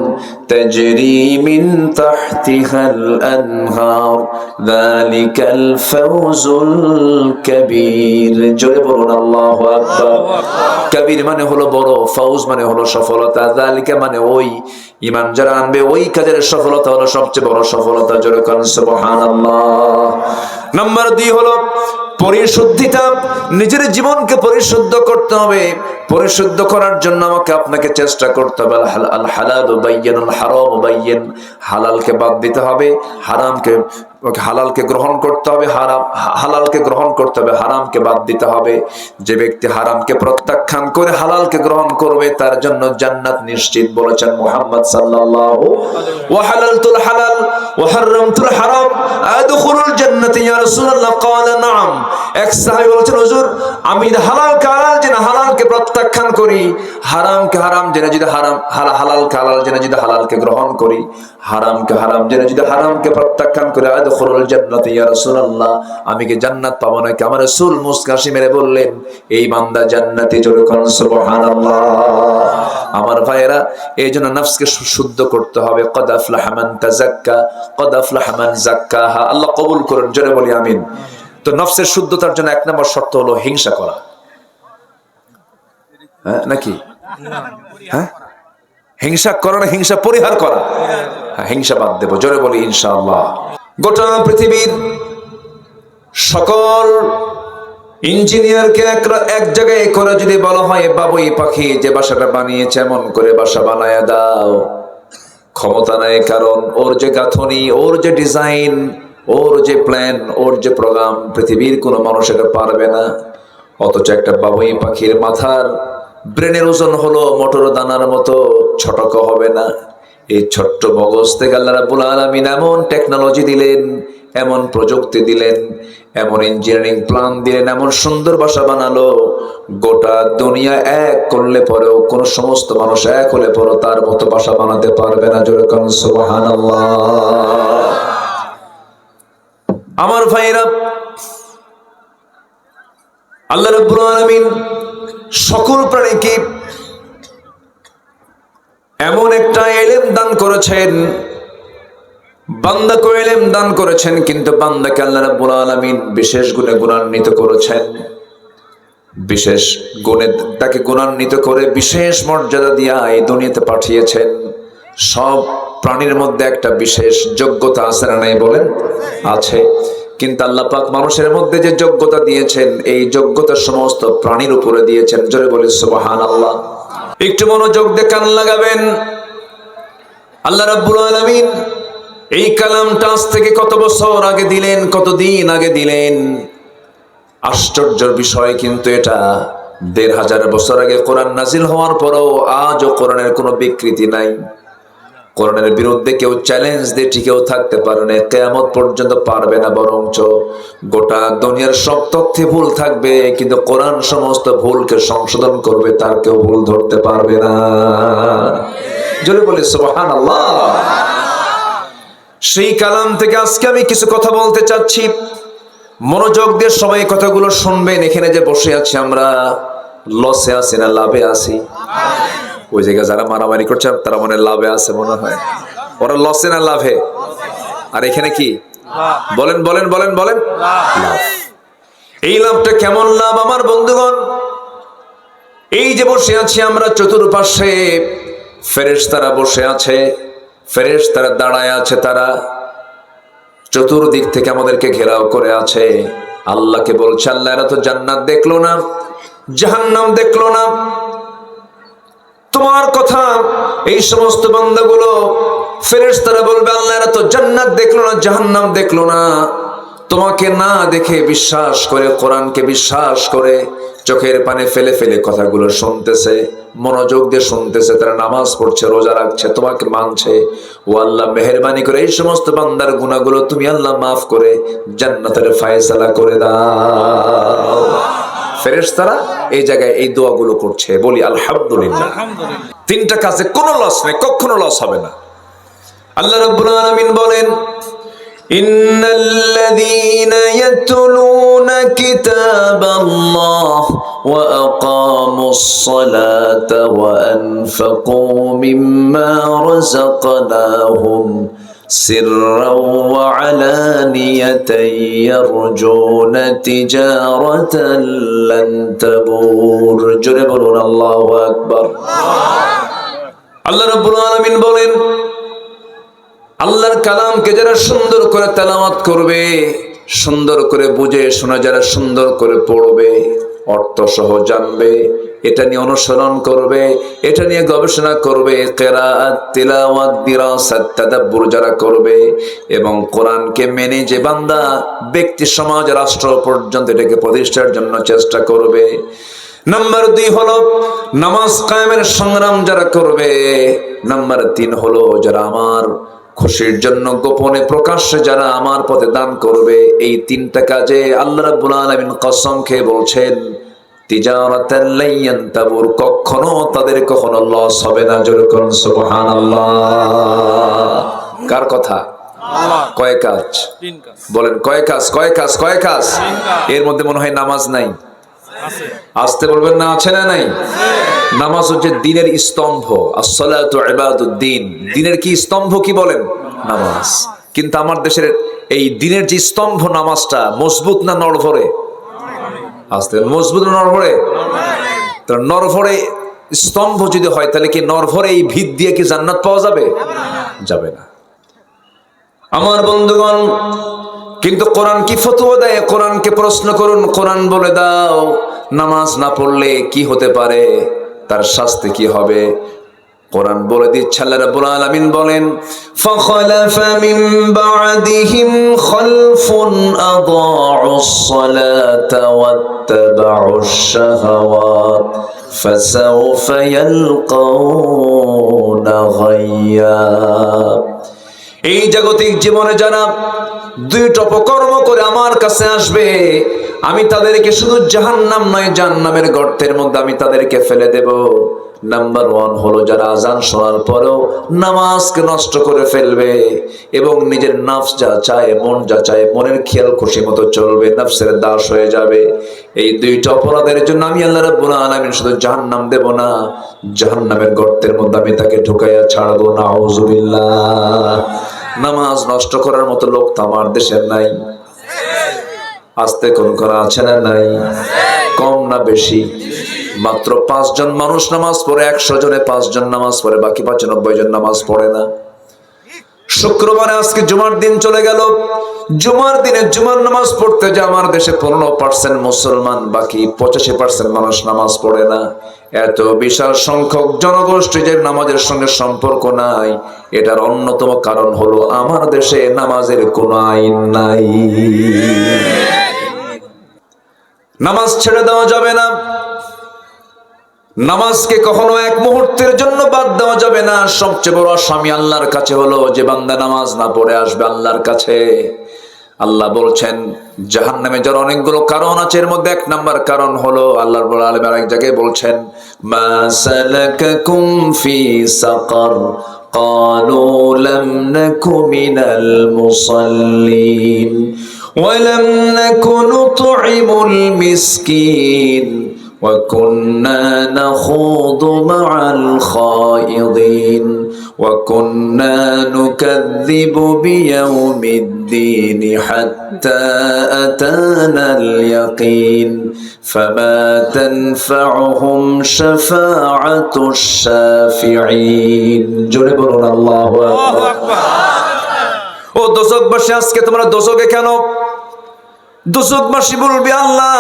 তাজরি মিন তাহতিহাল আনহার যালিকাল ফাওজুল কাবীর। জোরে বলুন আল্লাহু আকবার। কাবীর মানে হলো বড়, ফাউজ মানে হলো সফলতা, যালিকা মানে ওই। ঈমান যারা আনবে ওই কাজের সফলতা হলো সবচেয়ে বড় সফলতা। জোরে কোন সুবহানাল্লাহ। নাম্বার 2 হলো পরিশুদ্ধিতা। নিজের জীবনকে পরিশুদ্ধ করতে হবে। পরিশুদ্ধ করার জন্য আমাকে আপনাকে চেষ্টা করতে হবে। আল হালালু বাইয়িনুল হারাম বাইয়িন। হালালকে বাদ দিতে হবে, হালালকে গ্রহণ করতে হবে, হালালকে গ্রহণ করতে হবে, হারামকে বাদ দিতে হবে। যে ব্যক্তি হারামকে প্রত্যাখ্যান করে হালালকে গ্রহণ করবে, তার জন্য জান্নাত নিশ্চিত, বলেছেন মুহাম্মদ সাল্লাল্লাহু। ওয়া হালালতুল হালাল ওয়া হারামতুল হারাম আদখুলুল জান্নাতি ইয়া রাসূলুল্লাহ। ক্বালা নাম। এক সাহাবী বলেছেন, হুজুর, আমি হালালকে হালাল জেনে হালালকে প্রত্যাখ্যান করি, হারামকে হারাম জেনে যদি হালালকে হালাল জেনে যদি হালালকে গ্রহণ করি, হারামকে হারাম জেনে যদি হারামকে প্রত্যাখ্যান করে, আদখুলুল জান্নাতি ইয়া রাসূলুল্লাহ, আমি কি জান্নাত পাবো নাকি? আমার রাসূল মুস্কি হাসি মেরে বললেন, এই বান্দা জান্নাতি। জোরে কোন সুবহানাল্লাহ। আমার ভাইয়েরা, এই জন্য নফসকে শুদ্ধ করতে হবে। কদ আফলাহা মান তাযাক্কা কদ আফলাহা মান যাক্কাহা। আল্লাহ কবুল করুন, জোরে বলি আমিন। তো নফসের শুদ্ধতার জন্য 1 নম্বর শর্ত হলো হিংসা করা। হ্যাঁ নাকি? হ্যাঁ, হিংসা করা না, হিংসা পরিহার করা। হ্যাঁ, হিংসা বাদ দেব, জোরে বলি ইনশাআল্লাহ। গোটা পৃথিবীর সকল ইঞ্জিনিয়ারকে এক জায়গায় করে যদি বলা হয়, বাবুই পাখি যে বাসাটা বানিয়েছে এমন করে বাসা বানায় দাও, ক্ষমতা নাই। কারণ ওর যে গাঁথনি, ওর যে ডিজাইন, ওর যে প্ল্যান, ওর যে প্রোগ্রাম, পৃথিবীর কোনো মানুষ এটা পারবে না। অথচ একটা বাবুই পাখির মাথার ব্রেনের ওজন হলো মটর দানার মতো, ছটক হবে না। এই ছোট্ট মগজ থেকে আল্লাহ রাব্বুল আলামিন এমন টেকনোলজি দিলেন, এমন প্রযুক্তি দিলেন, এমন ইঞ্জিনিয়ারিং প্ল্যান দিলেন, এমন সুন্দর বাসা বানালো, গোটা দুনিয়া এক করলে পরেও কোন সমস্ত মানুষ এক হলে পরে তার মতো বাসা বানাতে পারবে না। জোরে কোন সুবহানাল্লাহ। আমার ভাইরা, আল্লাহ রাব্বুল আলামিন সকল প্রাণীকে এমন একটা ইলম দান করেছেন, বান্দাকে ইলম দান করেছেন, কিন্তু বান্দাকে আল্লাহ রাব্বুল আলামিন বিশেষ গুণে গুণান্বিত করেছেন। বিশেষ গুণে তাকে গুণান্বিত করে বিশেষ মর্যাদা দিয়া এই দুনিয়াতে পাঠিয়েছেন। সব প্রাণীর মধ্যে একটা বিশেষ যোগ্যতা আছে না নাই বলেন? আছে। কিন্তু আল্লাহ পাক মানুষের মধ্যে যে যোগ্যতা দিয়েছেন, এই যোগ্যতা সমস্ত প্রাণীর উপরে দিয়েছেন। জোরে বলি সুবহানাল্লাহ। একটু মনোযোগ দিয়ে কান লাগাবেন। আল্লাহ রাব্বুল আলামিন এই কালামটা আজ থেকে কত বছর আগে দিলেন, কতদিন আগে দিলেন। আশ্চর্যের বিষয় কিন্তু এটা ১৫০০ বছর আগে কোরআন নাজিল হওয়ার পরও আজও কোরআনের কোনো বিকৃতি নাই। কোরআনের বিরুদ্ধে কেউ চ্যালেঞ্জ দিয়ে টিকেও থাকতে পারে না, কিয়ামত পর্যন্ত পারবে না। বরঞ্চ গোটা দুনিয়ার সব তথ্যে ভুল থাকবে, কিন্তু কোরআন সমস্ত ভুলকে সংশোধন করবে, তার কেউ ভুল ধরতে পারবে না। জোরে বলি সুবহানাল্লাহ। সেই কালাম থেকে আজকে আমি কিছু কথা বলতে চাচ্ছি, মনোযোগ দিয়ে সবাই কথাগুলো শুনবেন। এখানে যে বসে আছি আমরা লসে আছি না লাভে আছি? ওই জায়গায় যারা মারামারি করছে তারা মনে লাভে আছে মনে হয়। ওরা লসে না লাভে? আর এখানে কি বলেন বলেন বলেন বলেন? লাভ। এই লাভটা কেমন লাভ আমার বন্ধুগণ? এই যে বসে আছি আমরা, চতুর্পাশে ফেরেশতারা বসে আছে, ফেরেশতারা দাঁড়ায় আছে, তারা চতুর্দিক থেকে আমাদেরকে ঘেরাও করে আছে। আল্লাহকে বলছে, আল্লাহ এরা তো জান্নাত দেখলো না, জাহান্নাম দেখলো না, তোমার কথা এই সমস্ত বান্দাগুলো ফেরেশতারা বলবে, আল্লাহ এরা তো জান্নাত দেখলো না, জাহান্নাম দেখলো না, তোমাকে না দেখে বিশ্বাস করে, কোরআনকে বিশ্বাস করে চোখের পানি ফেলে ফেলে কথাগুলো শুনতেছে, মনোযোগ দিয়ে শুনতেছে, তারা নামাজ পড়ছে, রোজা রাখছে, তোমাকে মানছে। ও আল্লাহ, মেহেরবানি করে এই সমস্ত বান্দার গুনাহগুলো তুমি আল্লাহ মাফ করে জান্নাতের ফয়সালা করে দাও। ফেরেশতারা এই জায়গায় এই দোয়াগুলো করছে। বলি আলহামদুলিল্লাহ। তিনটা কাজে কোনো লস নেই, কখনো লস হবে না। আল্লাহ রাব্বুল আলামিন বলেন, ইন্নাল্লাযীনা ইয়াতলুনা কিতাবাল্লাহ ওয়া আকামুস সালাতা ওয়া আনফাকু মিম্মা রাযাকনাহুম সিররাও ওয়া আলানিয়াতান ইয়ারজুনা তিজারাতান লান তাবুর। জোরে বলুন আল্লাহু আকবার। আল্লাহ রাব্বুল আলামিন বলেন, আল্লাহর কালামকে যারা সুন্দর করে তেলাওয়াত করবে, সুন্দর করে বুঝে শোনা, যারা সুন্দর করে পড়বে, অর্থ সহ জানবে, এটা নিয়ে অনুসরণ করবে, এটা নিয়ে গবেষণা করবে, কিরাআত, তিলাওয়াত, দিরাসাত, তাদাব্বুর যারা করবে, এবং কোরআনকে মেনে যে বান্দা ব্যক্তি, সমাজ, রাষ্ট্র পর্যন্ত এটাকে প্রতিষ্ঠার জন্য চেষ্টা করবে। নাম্বার 2 হলো নামাজ কায়েমের সংগ্রাম যারা করবে। নাম্বার 3 হলো যারা আমার খুশির জন্য গোপনে প্রকাশ্যে যারা আমার পথে দান করবে। এই তিনটা কাজে আল্লাহ রাব্বুল আলামিন কসম খেয়ে বলছেন, তিজারাতান লা ইয়ানতাবুর, কখনো তাদের কখনো লস হবে না। জোরে করুন সুবহানাল্লাহ। কার কথা? আল্লাহ। কয় কাজ? 3 কাজ। বলেন কয় কাজ? কয় কাজ? কয় কাজ? এর মধ্যে মনে হয় নামাজ নাই। আসতে বলবেন না, আছে না নাই? নামাজ হচ্ছে দ্বীনের স্তম্ভ। as-salatu ibaduddin, দ্বীনের কি স্তম্ভ কি বলেন? নামাজ। কিন্তু আমার দেশের এই দ্বীনের যে স্তম্ভ নামাজটা মজবুত না নড়ভরে? আসতে মজবুত না নড়ভরে? তাহলে নড়ভরে স্তম্ভ যদি হয়, তাহলে কি নড়ভরে এই ভিত দিয়ে কি জান্নাত পাওয়া যাবে? যাবে না আমার বন্ধুগণ। কিন্তু কোরআন কি ফতোয়া দেয়? কোরআনকে প্রশ্ন করুন, কোরআন বলে দাও নামাজ না পড়লে কি হতে পারে, তার শাস্তি কি হবে। কোরআন বলে দিচ্ছে, আল্লাহ রাব্বুল আলামিন বলেন, ফাখালাফা মিন বা'দিহিম খালফুন আদাউস সালাতা ওয়াত্তাবাউশ শাহাওয়াত ফাসাউফা ইয়ালকাউনা গায়্যা। এই জাগতিক জীবনে যারা দুইটা অপকর্ম করে আমার কাছে আসবে, আমি তাদেরকে শুধু জাহান্নাম নয়, জাহান্নামের গর্তের মধ্যে আমি তাদেরকে ফেলে দেব। নাম্বার 1 হলো যারা আজান শোনার পরেও নামাজকে নষ্ট করে ফেলবে এবং নিজের নফস যা চায়, মন যা চায়, মনের খেয়াল খুশি মতো চলবে, নফসের দাস হয়ে যাবে। এই দুইটা অপরাধের জন্য আমি আল্লাহ রাব্বুল আলামিন শুধু জাহান্নাম দেব না, জাহান্নামের গর্তের মধ্যে আমি তাকে ঢুকাইয়া ছাড়বো। নাউযুবিল্লাহ। নামাজ নষ্ট করার মতো লোক তো আমার দেশের নাই। আস্তে কোন করা আছে না নাই? কম না বেশি? মাত্র 5 জন মানুষ নামাজ পড়ে, 100 জনে 5 জন নামাজ পড়ে, বাকি 95 জন নামাজ পড়ে না। শুক্রবারে আজকে জুমার দিন চলে গেল, জুমার দিনে জুমার নামাজ পড়তে যে আমার দেশে 15% মুসলমান, বাকি 85% মানুষ নামাজ পড়ে না। এত বিশাল সংখ্যক জনগোষ্ঠী যে নামাজের সঙ্গে সম্পর্ক নাই, এটার অন্যতম কারণ হলো আমার দেশে নামাজের কোনো আইন নাই। নামাজ ছেড়ে দেওয়া যাবে না, নামাজকে কখনো এক মুহূর্তের জন্য বাদ দেওয়া যাবে না। সবচেয়ে বড় আসামি আল্লাহর কাছে হলো যে বান্দা নামাজ না পড়ে আসবে আল্লাহর কাছে। আল্লাহ বলছেন জাহান্নামে যার অনেকগুলো কারণ আছে, এর মধ্যে 1 নাম্বার কারণ হলো আল্লাহ রাব্বুল আলামিন আরেক জায়গায় বলছেন, মা সালাকাকুম ফি সাকার ক্বালু লাম নাকু মিনাল মুসাল্লিন ওয়া লাম নাকু নুতঈমুল মিসকিন وكنا نخوض مع الخائضين وكنا نكذب بيوم الدين حتى أتانا اليقين فما تنفعهم شفاعة الشافعين جربنا الله أكبر ও দোজখবাসী, আজকে তোমরা দোজখে কেন? দোজখবাসী বলবে আল্লাহ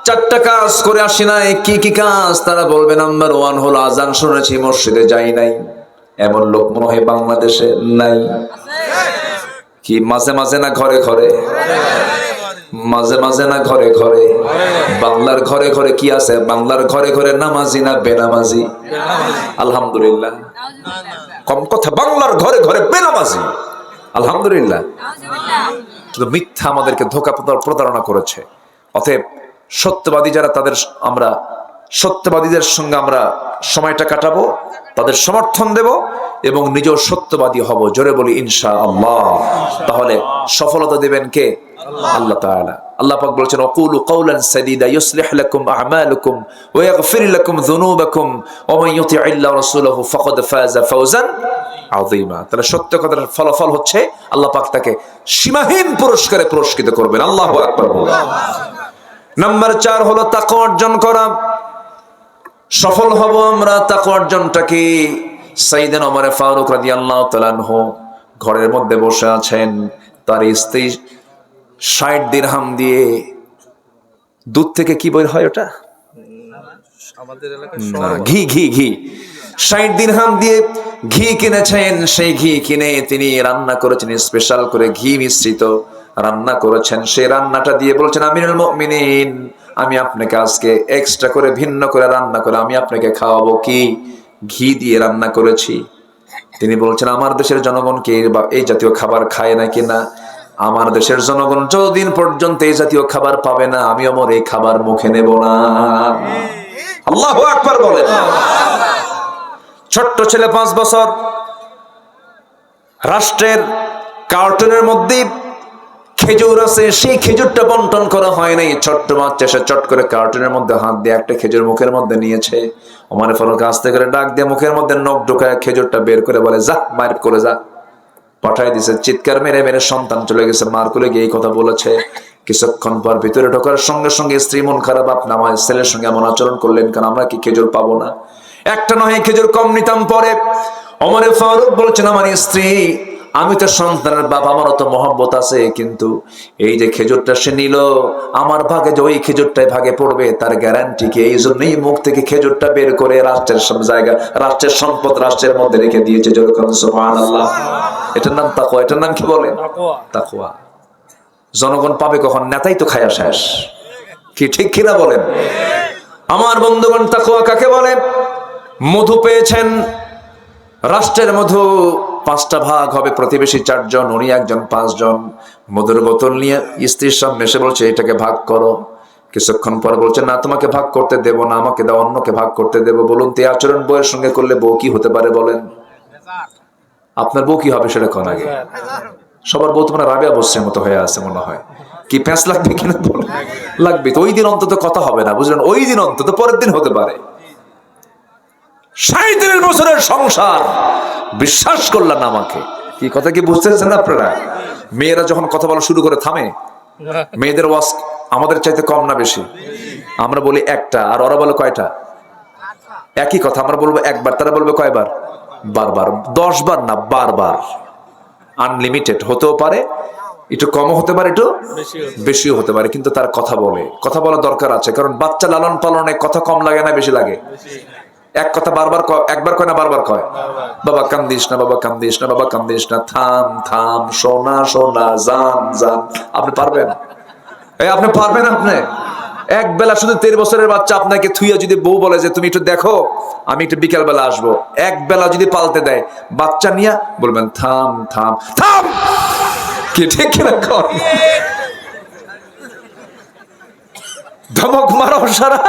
4টা কাজ করে আসি নাই। কি কি কাজ? তারা বলবে নাম্বার 1 হলো আজান শুনেছি, মসজিদে যাই নাই। এমন লোক মনে হয় বাংলাদেশে নাই। কি মাঝে মাঝে না ঘরে ঘরে? মাঝে মাঝে না ঘরে ঘরে? বাংলার ঘরে ঘরে কি আছে? বাংলার ঘরে ঘরে নামাজি না বেনামাজি? আলহামদুলিল্লাহ। কম কথা, বাংলার ঘরে ঘরে বেনামাজি। আলহামদুলিল্লাহ। শুধু মিথ্যা আমাদেরকে ধোঁকা প্রতারণা করেছে। অতএব সত্যবাদী যারা, আমরা সত্যবাদীদের সঙ্গে আমরা সময়টা কাটাবো, তাদের সমর্থন দেব এবং নিজেও সত্যবাদী হব। জোরে বলি ইনশাআল্লাহ। তাহলে সফলতা দেবেন কে? আল্লাহ তাআলা। আল্লাহ পাক বলেছেন, ওয়াকুলু কাওলান সাদীদা ইউসলিহ লাকুম আ'মালাকুম ওয়া ইয়াগফির লাকুম যুনুবাকুম ওয়া মান ইউতি'ইল্লাহ ওয়া রাসূলাহু ফাকাদ ফাযা ফাওজান আযীমা। তাহলে সত্য কথার ফলাফল হচ্ছে আল্লাহ পাক তাকে সীমাহীন পুরস্কারে পুরস্কৃত করবেন। আল্লাহু আকবার। নাম্বার 4 হলো তাকওয়া অর্জন করা। সফল হব আমরা তাকওয়া অর্জনটাকে। সাইয়েদনা ওমর ফারুক রাদিয়াল্লাহু তাআলা আনহু ঘরের মধ্যে বসে আছেন, তার স্ত্রী 60 দিরহাম দিয়ে, দুধ থেকে কি বের হয় ওটা? আমাদের এলাকায় ঘি। 60 দিরহাম দিয়ে ঘি কিনেছেন। সেই ঘি কিনে তিনি রান্না করেছেন, স্পেশাল করে ঘি মিশ্রিত রান্না করেছেন। সেই রান্নাটা দিয়ে বলছেন, আমিরুল মুমিনিন, আমি আপনাকে আজকে এক্সট্রা করে ভিন্ন করে রান্না করে আমি আপনাকে খাওয়াবো। কি? ঘি দিয়ে রান্না করেছি। তিনি বলছেন, আমার দেশের জনগণ কি এই জাতীয় খাবার খায় নাকি? না। আমার দেশের জনগণ যতদিন পর্যন্ত এই জাতীয় খাবার পাবে না, আমি আমার এই খাবার মুখে নেব না। আল্লাহু আকবার বলেন। ছোট্ট ছেলে 5 বছর, রাষ্ট্রের কার্টুনের মধ্যে খেজুর আছে, সেই খেজুরটা বন্টন করা হয় নাই। ছোট্ট বাচ্চা সে চট করে কার্টুনের মধ্যে হাত দিয়ে একটা খেজুর মুখের মধ্যে নিয়েছে। ওমর ফারুক আস্তে করে ডাক দিয়ে মুখের মধ্যে নখ ঢোকায় খেজুরটা বের করে বলে, যা মার করে যা। পাঠায় দিছে। চিৎকার মেরে মেরে সন্তান চলে গেছে, মার কোলে গিয়ে এই কথা বলেছে। কিছুক্ষণ পর ভিতরে ঢোকার সঙ্গে সঙ্গে স্ত্রী মন খারাপ, আপনি আমার ছেলের সঙ্গে এমন আচরণ করলেন কেন? আমরা কি খেজুর পাবো না? একটা নয় খেজুর কম নিতাম। পরে ওমর ফারুক বলছেন, আমার স্ত্রী আমি তো সন্তানের বাবা, আমারও তো মহব্বত আছে, কিন্তু এই যে খেজুরটা সে নিল, আমার ভাগে যে ওই খেজুরটাই ভাগে পড়বে তার গ্যারান্টি কি? এই জন্যই মুখ থেকে খেজুরটা বের করে রাষ্ট্রের সব জায়গা, রাষ্ট্রের সম্পদ রাষ্ট্রের মধ্যে রেখে দিয়েছে। যেরকম সুবহানাল্লাহ। এটার নাম তাকওয়া। এটার নাম কি বলেন? তাকওয়া। জনগণ পাবে কখন? নেতাই তো খায়া শেষ। কি ঠিক কিনা বলেন? আমার বন্ধুগণ, তাকওয়া কাকে বলে? মধু পেয়েছেন, রাষ্ট্রের মধু 5টা ভাগ হবে, প্রতিবেশী 4 জন, উনি একজন, 5 জন। মধুর বোতল নিয়ে স্ত্রীর সামনে এসে বলছে এটাকে ভাগ করো। কিছুক্ষণ পর বলছে না, তোমাকে ভাগ করতে দেব না, আমাকে দাও, অন্যকে ভাগ করতে দেব। বলুন তো এই আচরণ বউয়ের সঙ্গে করলে বউ কি হতে পারে বলেন? আপনার বউ কি হবে সেটা কোন আগে? সবার বউ তোমার রাবিয়া বসছের মতো হয়ে আছে মনে হয়। কি প্যাঁচ লাগবে কিনা বল? লাগবে তো। ওই দিন অন্তত কথা হবে না, বুঝলেন? ওই দিন অন্তত, পরের দিন হতে পারে। 37 বছরের সংসার, বিশ্বাস করলেন না আমাকে? কি কথা কি বুঝতেছেন আপনারা? মেয়েরা যখন কথা বলা শুরু করে থামে। মেয়েদের ওয়াজ আমাদের চাইতে কম না বেশি? আমরা বলি একটা, আর ওরা বলে কয়টা? একই কথা। আমরা বলবো একবার, তারা বলবে কয়বার? বারবার। 10 বার না, বারবার। আনলিমিটেড হতেও পারে, একটু কম হতে পারে, একটু বেশিও হতে পারে, কিন্তু তার কথা বলে। কথা বলা দরকার আছে, কারণ বাচ্চা লালন পালনে কথা কম লাগে না বেশি লাগে? এক কথা বারবার কয়, একবার কয় না বারবার কয়? বাবা কান্দিস না, বাবা কান্দিস না, বাবা কান্দিস না, থাম থাম, সোনা সোনা, জান জান। আপনি পারবেন? আপনি পারবেন? আপনি এক বেলা শুধু 13 বছরের বাচ্চা আপনাকে থুইয়া যদি বউ বলে যে তুমি একটু দেখো, আমি একটু বিকেল বেলা আসবো, এক বেলা যদি পাল্টে দেয় বাচ্চা নিয়ে, বলবেন থাম থাম থাম। কি ঠিক কিনা? ধমক মারাও সারা,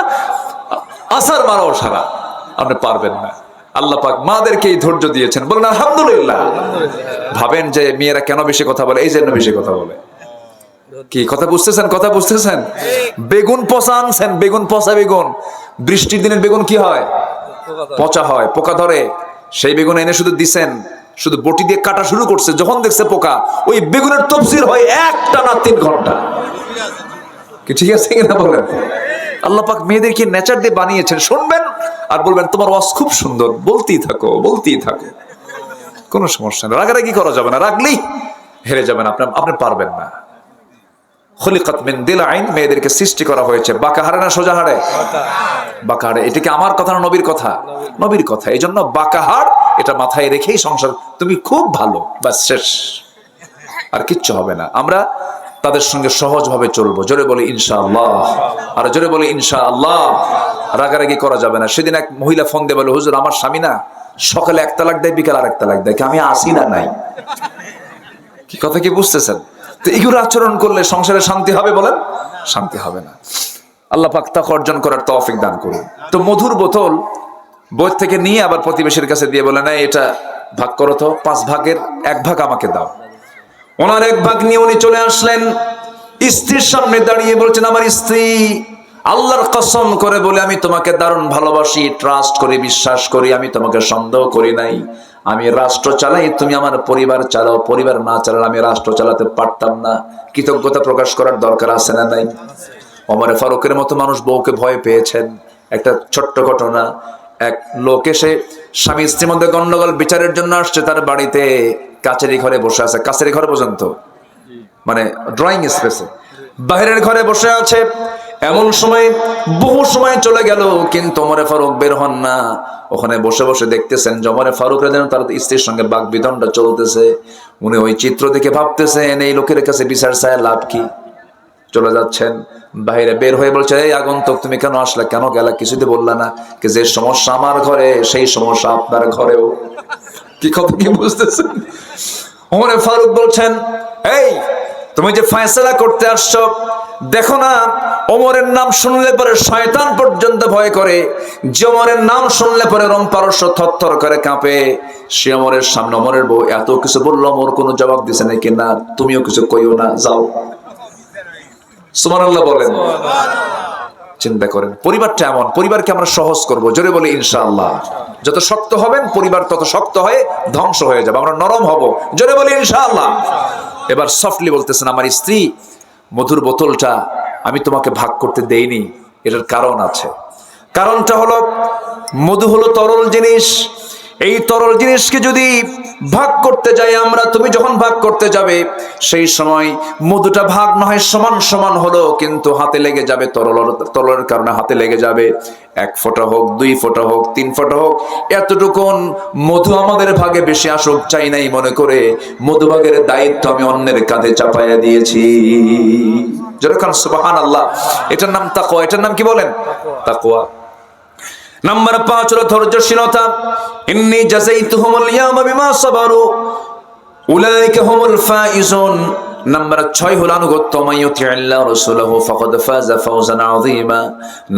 আসার মারাও সারা। আপনি পারবেন না। আল্লাহ পাক মাদেরকে এই ধৈর্য দিয়েছেন, বলেন আলহামদুলিল্লাহ। ভাবেন যে মেয়েরা কেন বেশি কথা বলে? এই জন্য বেশি কথা বলে। কি কথা বুঝতেছেন? কথা বুঝতেছেন? বেগুন পচা আনছেন, বেগুন পচা বেগুন। বৃষ্টির দিনের বেগুন কি হয়? পচা হয়, পোকা ধরে। সেই বেগুন এনে শুধু দিছেন, শুধু বটি দিয়ে কাটা শুরু করছে, যখন দেখছে পোকা, ওই বেগুনের তফসির হয় 1 টানা 3 ঘন্টা। কি ঠিক আছে কিনা বলেন? আল্লাহ পাক মেয়েদেরকে নেচার দিয়ে বানিয়েছেন। শুনবেন আর বলবেন তোমার ওয়াজ খুব সুন্দর, বলতেই থাকো, বলতেই থাকো, কোনো সমস্যা নেই। রাগারাগি করা যাবে না, রাগলেই হেরে যাবেন, আপনি পারবেন না। খুলিকাত মিন দিলাইন, মেয়েদেরকে সৃষ্টি করা হয়েছে বাঁকা হাড়ে না সোজা হাড়ে? বাঁকা হাড়ে। এটা কি আমার কথা না নবীর কথা? নবীর কথা। এই জন্য বাঁকা হাড় এটা মাথায় রেখেই সংসার, তুমি খুব ভালো, বাস শেষ, আর কিচ্ছু হবে না। আমরা তাদের সঙ্গে সহজভাবে চলবো। জোরে বলি ইনশাআল্লাহ, আর জোরে বলি ইনশাআল্লাহ। রাগারাগি করা যাবে না। সেদিন এক মহিলা ফোন দিয়ে বলে, হুজুর আমার স্বামী না সকালে 1 তালাক দেয়, বিকাল আর 1 তালাক দেয়, আমি আসি না নাই। কি কথা কি বুঝতেছেন? তো এগুলো আচরণ করলে সংসারে শান্তি হবে বলেন? শান্তি হবে না। আল্লাহ পাক তাকওয়া অর্জন করার তৌফিক দান করুন। তো মধুর বোতল বই থেকে নিয়ে আবার প্রতিবেশীর কাছে দিয়ে বলে, না এটা ভাগ করো তো, 5 ভাগের 1 ভাগ আমাকে দাও। ওনার 1 ভাগ নিয়ে উনি চলে আসলেন, স্ত্রীর সামনে দাঁড়িয়ে বলছেন, আমার স্ত্রী, আল্লাহর কসম করে বলে আমি তোমাকে দারুণ ভালোবাসি, ট্রাস্ট করি, বিশ্বাস করি, আমি তোমাকে সন্দেহ করি নাই। আমি রাষ্ট্র চালাই, তুমি আমার পরিবার চালাও, পরিবার না চালালে আমি রাষ্ট্র চালাতে পারতাম না। কৃতজ্ঞতা প্রকাশ করার দরকার আছে না নাই? ওমরে ফারুকের মতো মানুষ বউকে ভয় পেয়েছেন। একটা ছোট্ট ঘটনা, এক লোক এসে স্বামী স্ত্রীর মধ্যে গন্ডগোল বিচারের জন্য আসছে, তার বাড়িতে কাচেরি ঘরে বসে আছে। কাচেরি ঘরে পর্যন্ত মানে ড্রয়িং স্পেসে, বাহিরের ঘরে বসে আছে। এমন সময় বহু সময় চলে গেল, কিন্তু ওমরে ফারুক বের হন না। ওখানে বসে বসে দেখতেছেন যে ওমরে ফারুক যেন তার স্ত্রীর সঙ্গে বাকবিতণ্ডা চলতেছে। উনি ওই চিত্র দেখে ভাবতেছেন এই লোকের কাছে বিচার চায় লাভ কি? চলে যাচ্ছেন, বাইরে বের হয়ে বলছে, এই আগন্তুক তুমি কেন আসলে, কেন গেলা, কিছুতে বললা না? কি যে সমস্যা আমার ঘরে সেই সমস্যা আপনার ঘরেও। কি কথা কি বুঝতেছেন? ওমরে ফারুক বলছেন, এই তুমি যে ফয়সালা করতে আসছো, দেখো না ওমরের নাম শুনলে পরে শয়তান পর্যন্ত ভয় করে, যে ওমরের নাম শুনলে পরে রোম পারস্য থরথর করে কাঁপে। সে ওমরের সামনে ওমরের বউ এত কিছু বললো, ওমর কোনো জবাব দিছে নাকি? না, তুমিও কিছু কইও না, যাও। সুবহানাল্লাহ বলেন। চিন্তা করেন, পরিবারটা এমন, পরিবারকে আমরা সহজ করব। জোরে বলি ইনশাআল্লাহ। যত শক্ত হবেন পরিবার তত শক্ত হয়ে ধ্বংস হয়ে যাবে, আমরা নরম হব। জোরে বলি ইনশাআল্লাহ। এবার সফটলি বলতেছেন, আমার স্ত্রী, মধুর বোতলটা আমি তোমাকে ভাগ করতে দেইনি, এটার কারণ আছে। কারণটা হলো, মধু হলো তরল জিনিস। এই তরল জিনিসকে যদি ভাগ করতে যাই আমরা, তুমি যখন ভাগ করতে যাবে সেই সময় মধুটা ভাগ নয় সমান সমান হলো, কিন্তু হাতে লেগে যাবে, তরলের কারণে হাতে লেগে যাবে। 1 ফোঁটা হোক, 2 ফোঁটা হোক, 3 ফোঁটা হোক, এতটুকুন মধু আমাদের ভাগে বেশি আসুক চাই নাই মনে করে মধুভাগের দায়িত্ব আমি অন্যের কাঁধে চাপাইয়া দিয়েছি। যেরকম সুবহানাল্লাহ। এটার নাম তাকওয়া। এটার নাম কি বলেন? তাকওয়া। নাম্বার 5 হলো ধৈর্যশীলতা। ইন্নী জাযাইতুহুমুল ইয়াওমা বিমা সাবারু উলাইকা হুমুল ফাইজুন। নাম্বার 6 হলো আনুগত্য। মাইয়ুতিল্লাহ রাসূলুহু ফাকাদ ফাযা ফাওজান আযীমা।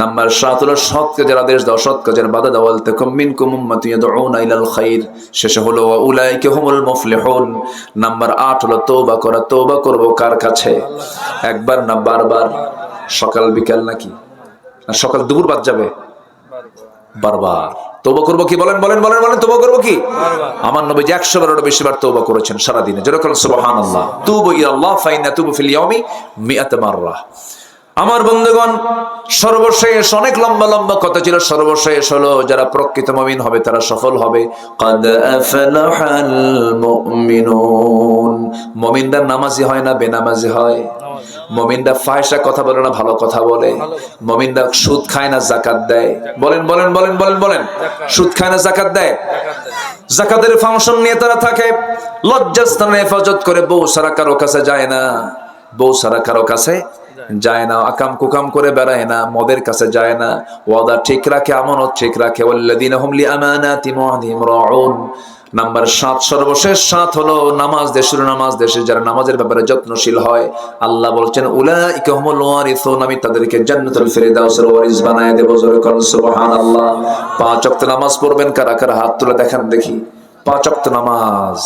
নাম্বার 7 হলো সৎ কাজের আদেশ দাও, সৎ কাজের বাধা দাও। ওয়াল তাকুম মিনকুম উম্মাতুন ইয়াদউনা ইলাল খাইর। শেষে হলো ওয়া উলাইকা হুমুল মুফলিহুন। নাম্বার 8 হলো তওবা করা। তওবা করব কার কাছে? একবার না বারবার? সকাল বিকাল নাকি? না সকাল দুপুর বাদ যাবে? বারবার। তওবা করব কি? বলেন বলেন বলেন বলেন। তওবা করব কি? আমার নবী 100 বারেরও বেশি বার তওবা করেছেন সারা দিনে। যেরকম সুবহানাল্লাহ। তুবু ইলাল্লাহ ফাইন্না তুবু ফিল ইয়াউমি 100 মাররা। আমার বন্ধুগণ, সর্বশেষ অনেক লম্বা লম্বা কথা ছিল, সর্বশেষ হলো যারা প্রকৃত মুমিন হবে তারা সফল হবে। ক্বাদ আফলাহাল মুমিনুন। মুমিনরা নামাজি হয় না বেনামাজি হয়? মুমিনরা ফাহিশা কথা বলে না ভালো কথা বলে? মুমিনরা সুদ খায় না যাকাত দেয়? বলেন বলেন বলেন বলেন বলেন। সুদ খায় না যাকাত দেয়? যাকাতের ফাংশন নিয়ে তারা থাকে। লজ্জাস্থানে হেফাজত করে, বউ সারা কারো কাছে যায় না, বউ সারা কারো কাছে যায় না, আকাম কুকাম করে বেড়ায় না, মদের কাছে যায় না, ওয়াদা ঠিক রাখে, আমানত ঠিক রাখে। ওয়াল্লাযীনা হুম লিআমানাতিহিম ওয়া আহদিহিম রাউন। নাম্বার 7, সর্বশেষ 7 হলো নামাজ দেশের, নামাজ দেশে যারা নামাজের ব্যাপারে যত্নশীল হয়, আল্লাহ বলছেন উলাইকা হুমুল ওয়ারিসুন, আমি তাদেরকে জান্নাতুল ফিরদাউসের ওয়ারিস বানায় দেব। জোরে করুন সুবহানাল্লাহ। 5 ওয়াক্ত নামাজ পড়বেন কারা কারা? হাত তুলে দেখান দেখি। 5 ওয়াক্ত নামাজ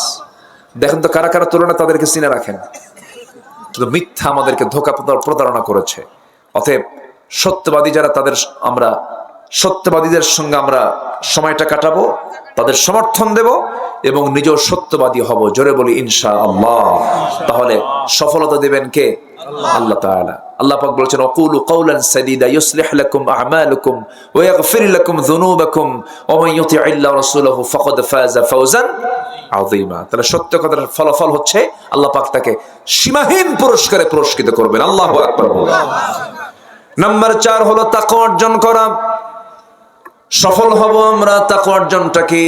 দেখেন তো কারা কারা তুলনা তাদেরকে চিনে রাখেন। মিথ্যা আমাদেরকে ধোঁকা প্রতারণা করেছে। অতএব সত্যবাদী যারা, তাদের আমরা সত্যবাদীদের সঙ্গে আমরা সময়টা কাটাবো, তাদের সমর্থন দেব এবং নিজেও সত্যবাদী হব। জোরে বলি ইনশাআল্লাহ। তাহলে সফলতা দেবেন কে? আল্লাহ তাআলা। আল্লাহ পাক বলেছেন ওয়াকুলু কাওলান সাদীদা ইউসলিহ লাকুম আ'মালাকুম ওয়া ইয়াগফির লাকুম যুনুবাকুম ওয়া মান ইউতি'ইল্লাহ ওয়া রাসূলুহু ফাকাদ ফাযা ফাওজান আযীমা। তাহলে সত্য কথার ফলাফল হচ্ছে আল্লাহ পাক তাকে সীমাহীন পুরস্কারে পুরস্কৃত করবেন। আল্লাহু আকবার। নাম্বার 4 হলো তাকওয়া অর্জন করা। সফল হব আমরা তাকওয়া অর্জনটা কি?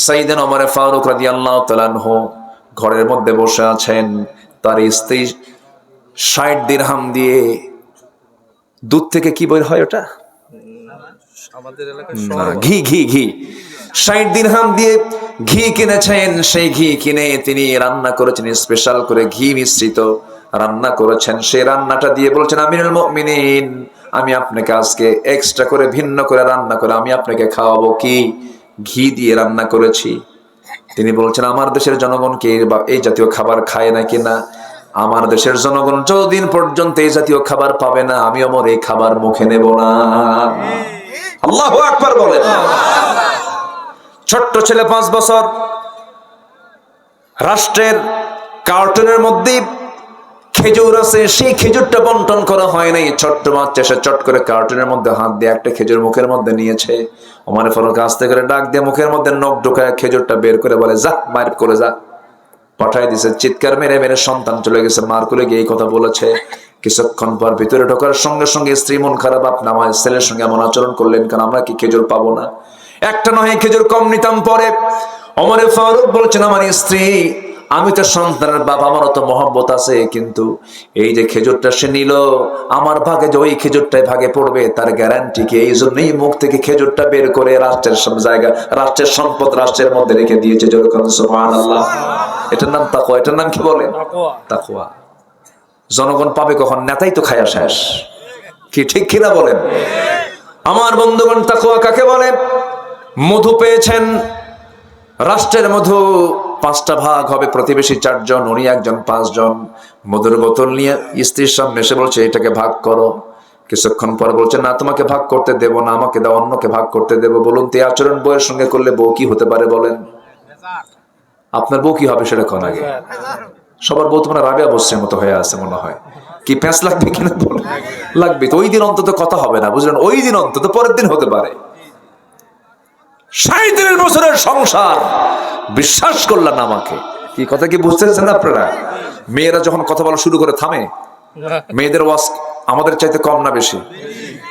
সাইয়েদনা ওমর ফারুক রাদিয়াল্লাহু তাআলা আনহু ঘরের মধ্যে বসে আছেন, তার স্ত্রী 60 দিরহাম দিয়ে দুধ থেকে কি বের হয় ওটা? আমাদের এলাকায় ঘি ঘি ঘি 60 দিরহাম দিয়ে ঘি কিনেছেন। সেই ঘি কিনে তিনি রান্না করেছেন, স্পেশাল করে ঘি মিশ্রিত রান্না করেছেন। সেই রান্নাটা দিয়ে বলছেন আমিরুল মুমিনিন, আমি আপনাকে আজকে এক্সট্রা করে ভিন্ন করে রান্না করে আমি আপনাকে খাওয়াবো। কি? ঘি দিয়ে রান্না করেছি। তিনি বলছেন আমার দেশের জনগণ কি এই জাতীয় খাবার খায় নাকি? না, আমার দেশের জনগণ যতদিন পর্যন্ত এই জাতীয় খাবার পাবে না আমি ওমর এই খাবার মুখে নেব না। আল্লাহু আকবার বলেন। ছোট্ট ছেলে 5 বছর, রাষ্ট্রের কার্টুনের মধ্যে খেজুর আছে, সেই খেজুরটা বন্টন করা হয় নাই। ছোট্ট বাচ্চা সে চট করে কার্টুনের মধ্যে হাত দিয়ে একটা খেজুর মুখের মধ্যে নিয়েছে। ওমর ফারুক আস্তে করে ডাক দিয়ে মুখের মধ্যে নখ ঢোকায় খেজুরটা বের করে বলে যা মার করে যা, পাঠায় দিছে। চিৎকার মেরে মেরে সন্তান চলে গেছে, মার করে গিয়ে এই কথা বলেছে। কিছুক্ষণ পর ভিতরে ঢোকার সঙ্গে সঙ্গে স্ত্রী মন খারাপ, আপনি আমার ছেলের সঙ্গে এমন আচরণ করলেন কেন? আমরা কি খেজুর পাবো না? একটা নয় খেজুর কম নিতাম। পরে ওমর ফারুক বলছেন আমার স্ত্রী, আমি তো সন্তানের বাবা, আমারও তো মহব্বত আছে, কিন্তু এই যে খেজুরটা সে নিল আমার ভাগে যে ওই খেজুরটাই ভাগে পড়বে তার গ্যারান্টি কি? এই জন্যই মুখ থেকে খেজুরটা বের করে রাষ্ট্রের সব জায়গা, রাষ্ট্রের সম্পদ রাষ্ট্রের মধ্যে রেখে দিয়েছে। যেরকম সুবহানাল্লাহ। এটার নাম তাকওয়া। এটার নাম কি বলেন? তাকওয়া। জনগণ পাবে কখন? নেতাই তো খায়া শেষ। কি ঠিক কিনা বলেন? আমার বন্ধুগণ, তাকওয়া কাকে বলে? মধু পেয়েছেন, রাষ্ট্রের মধু 5টা ভাগ হবে, প্রতিবেশী 4 জন, উনি 1 জন, 5 জন। মধুর বোতল নিয়ে স্ত্রীর সামনে এসে বলছে এটাকে ভাগ করো। কিছুক্ষণ পর বলছে না, তোমাকে ভাগ করতে দেব না, আমাকে দাও, অন্যকে ভাগ করতে দেব। বলুন তো এই আচরণ বউয়ের সঙ্গে করলে বউ কি হতে পারে বলেন? আপনার বউ কি হবে সেটা কোন আগে? সবার বউ তোমার রাবিয়া বসছের মতো হয়ে আছে মনে হয়। কি প্যাঁচ লাগবে কিনা? বল লাগবে তো। ওই দিন অন্তত কথা হবে না, বুঝলেন? ওই দিন অন্তত পরের দিন হতে পারে। 37 বছরের সংসার, বিশ্বাস করলেন আমাকে। কি কথা কি বুঝতেছেন আপনারা? মেয়েরা যখন কথা বলা শুরু করে থামে। মেয়েদের ওয়াজ আমাদের চাইতে কম না বেশি?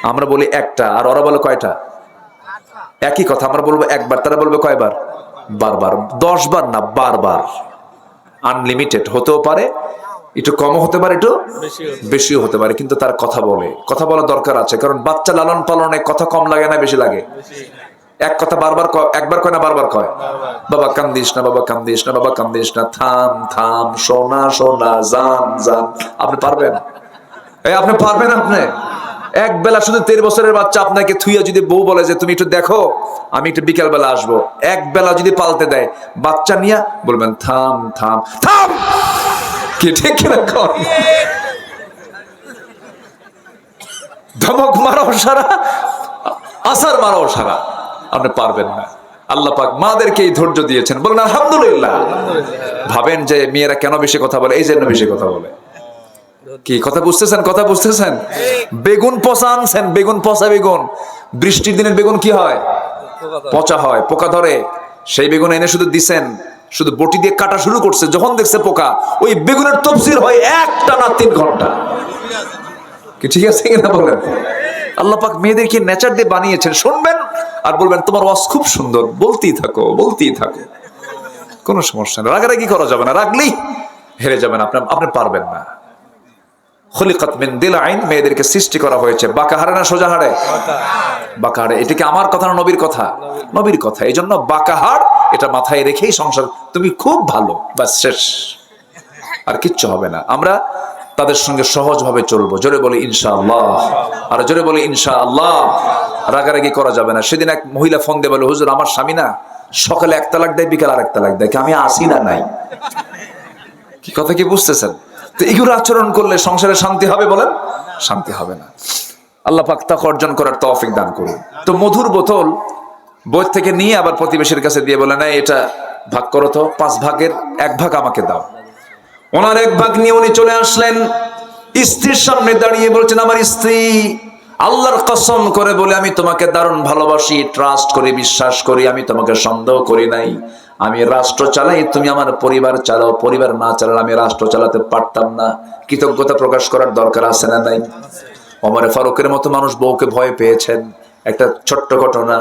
আমরা বলি একটা, আর ওরা বলে কয়টা? একই কথা। আমরা বলবো একবার, তারা বলবে কয়বার? বারবার। 10 বার না, বারবার। আনলিমিটেড হতেও পারে, একটু কমও হতে পারে, একটু বেশিও হতে পারে, কিন্তু তার কথা বলে। কথা বলা দরকার আছে, কারণ বাচ্চা লালন পালনে কথা কম লাগে না বেশি লাগে? এক কথা বারবার একবার কয় না বারবার কয়? বাবা কান্দিস না, বাবা কান্দিস না, বাবা কান্দিস না, থাম থাম, সোনা সোনা, জান জান। আপনি পারবেন? আপনি পারবেন? আপনি এক বেলা শুধু 13 বছরের বাচ্চা আপনাকে থুইয়া যদি বউ বলে যে তুমি একটু দেখো, আমি একটু বিকেল বেলা আসবো, এক বেলা যদি পাল্টে দেয় বাচ্চা নিয়ে, বলবেন থাম থাম থাম। কি ঠিক কিনা? ধমক মারাও সারা, আসার মারাও সারা, আপনি পারবেন না। আল্লাহ পাক মাদেরকে এই ধৈর্য দিয়েছেন, বলেন আলহামদুলিল্লাহ। ভাবেন যে মেয়েরা কেন বেশি কথা বলে? এই জন্য বেশি কথা বলে। কি কথা বুঝতেছেন? কথা বুঝতেছেন? বেগুন পচা আনছেন, বেগুন পচা বেগুন। বৃষ্টির দিনের বেগুন কি হয়? পচা হয়, পোকা ধরে। সেই বেগুন এনে শুধু দিছেন, শুধু বটি দিয়ে কাটা শুরু করছে, যখন দেখছে পোকা, ওই বেগুনের তফসির হয় একটানা 3 ঘন্টা। কি ঠিক আছে কিনা বলেন? আল্লাহ পাক মেয়েদেরকে নেচার দিয়ে বানিয়েছেন। শুনবেন আর বলবেন তোমার ওয়াজ খুব সুন্দর, বলতেই থাকো বলতেই থাকো, কোনো সমস্যা নেই। রাগারাগি করা যাবে না, রাগলেই হেরে যাবেন, আপনি পারবেন না। খুলিকাত মিন দিলআইন, মেয়েদেরকে সৃষ্টি করা হয়েছে বাঁকা হাড়ে না সোজা হাড়ে? বাঁকা হাড়ে। এটা কি আমার কথা না নবীর কথা? নবীর কথা। এই জন্য বাঁকা হাড় এটা মাথায় রেখেই সংসার, তুমি খুব ভালো, বাস শেষ, আর কিচ্ছু হবে না। আমরা তাদের সঙ্গে সহজভাবে চলবো। জোরে বলি ইনশাআল্লাহ, আর জোরে বলি ইনশাআল্লাহ। রাগারাগি করা যাবে না। সেদিন এক মহিলা ফোন দিয়ে বলে, হুজুর আমার স্বামী না সকালে 1 তালাক দেয়, বিকাল আর 1 তালাক দেয়, আমি আসি না নাই। কি কথা কি বুঝতেছেন? তো এগুলো আচরণ করলে সংসারে শান্তি হবে? বলেন, শান্তি হবে না। আল্লাহ পাক তাকওয়া অর্জন করার তৌফিক দান করুন। তো মধুর বোতল বই থেকে নিয়ে আবার প্রতিবেশীর কাছে দিয়ে বলে, না এটা ভাগ করো তো, 5 ভাগের 1 ভাগ আমাকে দাও। ওনার 1 ভাগ নিয়ে উনি চলে আসলেন, স্ত্রীর সামনে দাঁড়িয়ে বলছেন, আমার স্ত্রী, আল্লাহর কসম করে বলে আমি তোমাকে দারুণ ভালোবাসি, ট্রাস্ট করি, বিশ্বাস করি, আমি তোমাকে সন্দেহ করি নাই। আমি রাষ্ট্র চালাই, তুমি আমার পরিবার চালাও, পরিবার না চালালে আমি রাষ্ট্র চালাতে পারতাম না। কৃতজ্ঞতা প্রকাশ করার দরকার আছে না নাই? ওমর ফারুকের মতো মানুষ বউকে ভয় পেয়েছেন। একটা ছোট্ট ঘটনা,